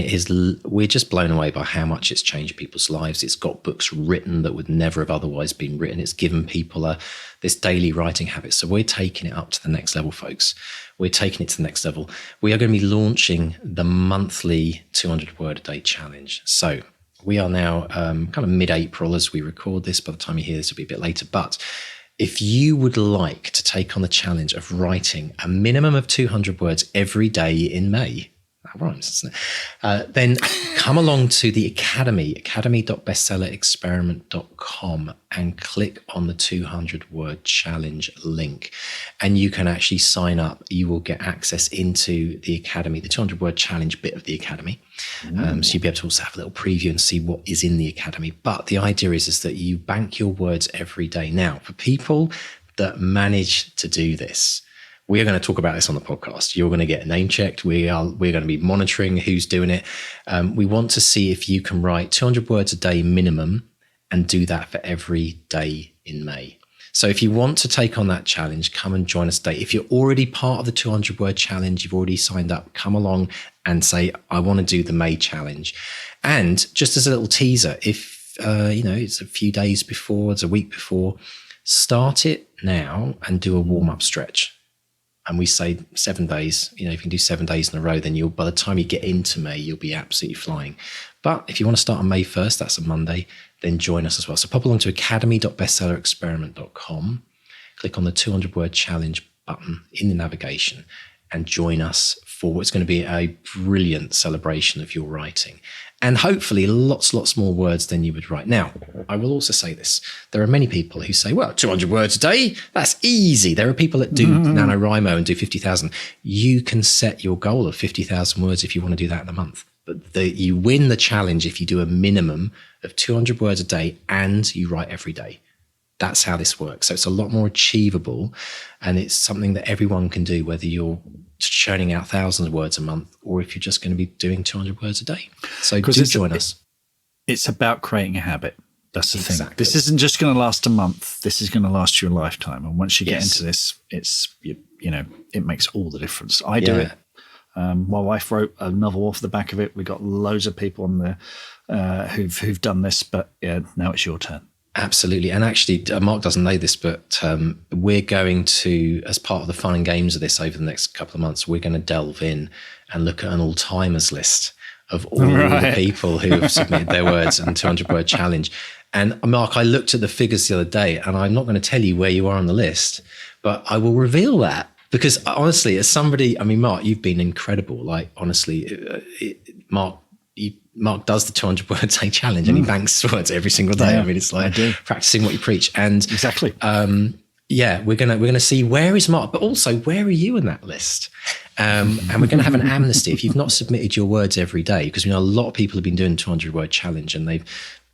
we're just blown away by how much it's changed people's lives. It's got books written that would never have otherwise been written. It's given people this daily writing habit. So we're taking it up to the next level, folks. We're taking it to the next level. We are going to be launching the monthly 200 word a day challenge. So we are now kind of mid-April as we record this. By the time you hear this, it'll be a bit later. But if you would like to take on the challenge of writing a minimum of 200 words every day in May, that rhymes, doesn't it? Then come along to the academy.bestsellerexperiment.com and click on the 200 word challenge link. And you can actually sign up. You will get access into the Academy, the 200 word challenge bit of the Academy. So you'll be able to also have a little preview and see what is in the Academy. But the idea is that you bank your words every day. Now, for people that manage to do this, we are going to talk about this on the podcast. You're going to get name checked. We're going to be monitoring who's doing it. We want to see if you can write 200 words a day minimum and do that for every day in May. So if you want to take on that challenge, come and join us today. If you're already part of the 200 word challenge, you've already signed up, come along and say, I want to do the May challenge. And just as a little teaser, if it's a few days before, it's a week before, start it now and do a warm-up stretch. And we say 7 days. If you can do 7 days in a row, then by the time you get into May, you'll be absolutely flying. But if you want to start on May 1st, that's a Monday, then join us as well. So pop along to academy.bestsellerexperiment.com, click on the 200 word challenge button in the navigation, and join us for what's going to be a brilliant celebration of your writing. And hopefully lots more words than you would write. Now, I will also say this. There are many people who say, well, 200 words a day, that's easy. There are people that do NaNoWriMo and do 50,000. You can set your goal of 50,000 words if you want to do that in a month. But you win the challenge if you do a minimum of 200 words a day and you write every day. That's how this works. So it's a lot more achievable, and it's something that everyone can do, whether you're churning out thousands of words a month or if you're just going to be doing 200 words a day. So do join us. It's about creating a habit. That's the thing. This isn't just going to last a month. This is going to last you a lifetime. And once you get into this, it makes all the difference. I do it. My wife wrote a novel off the back of it. We got loads of people on there who've done this, but now it's your turn. Absolutely. And actually, Mark doesn't know this, but we're going to, as part of the fun and games of this over the next couple of months, we're going to delve in and look at an all-timers list of all the people who have submitted their words and 200 word challenge. And Mark, I looked at the figures the other day, and I'm not going to tell you where you are on the list, but I will reveal that. Because honestly, as somebody, Mark, you've been incredible. Like, honestly, Mark does the 200 word day challenge and he banks words every single day. It's like practicing what you preach. And exactly. we're gonna see where is Mark, but also where are you in that list? And we're going to have an amnesty if you've not submitted your words every day, because we know a lot of people have been doing 200-word challenge and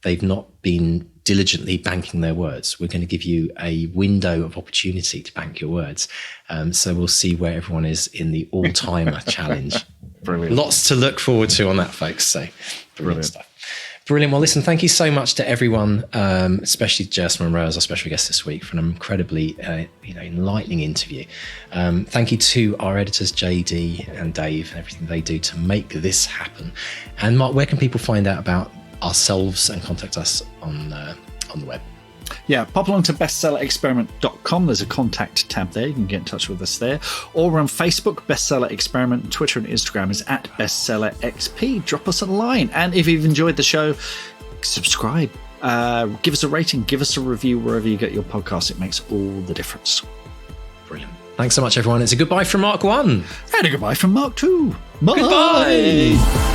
they've not been diligently banking their words. We're going to give you a window of opportunity to bank your words. So we'll see where everyone is in the all-timer challenge. Brilliant. Lots to look forward to on that, folks. So brilliant stuff. Brilliant. Well, listen, thank you so much to everyone, especially JS Monroe as our special guest this week, for an incredibly enlightening interview. Thank you to our editors, JD and Dave, and everything they do to make this happen. And Mark, where can people find out about ourselves and contact us on the web? Yeah, pop along to bestsellerexperiment.com. There's a contact tab there. You can get in touch with us there. Or we're on Facebook, Bestseller Experiment. Twitter and Instagram is at BestsellerXP. Drop us a line. And if you've enjoyed the show, subscribe. Give us a rating. Give us a review wherever you get your podcast. It makes all the difference. Brilliant. Thanks so much, everyone. It's a goodbye from Mark 1. And a goodbye from Mark 2. Bye. Goodbye.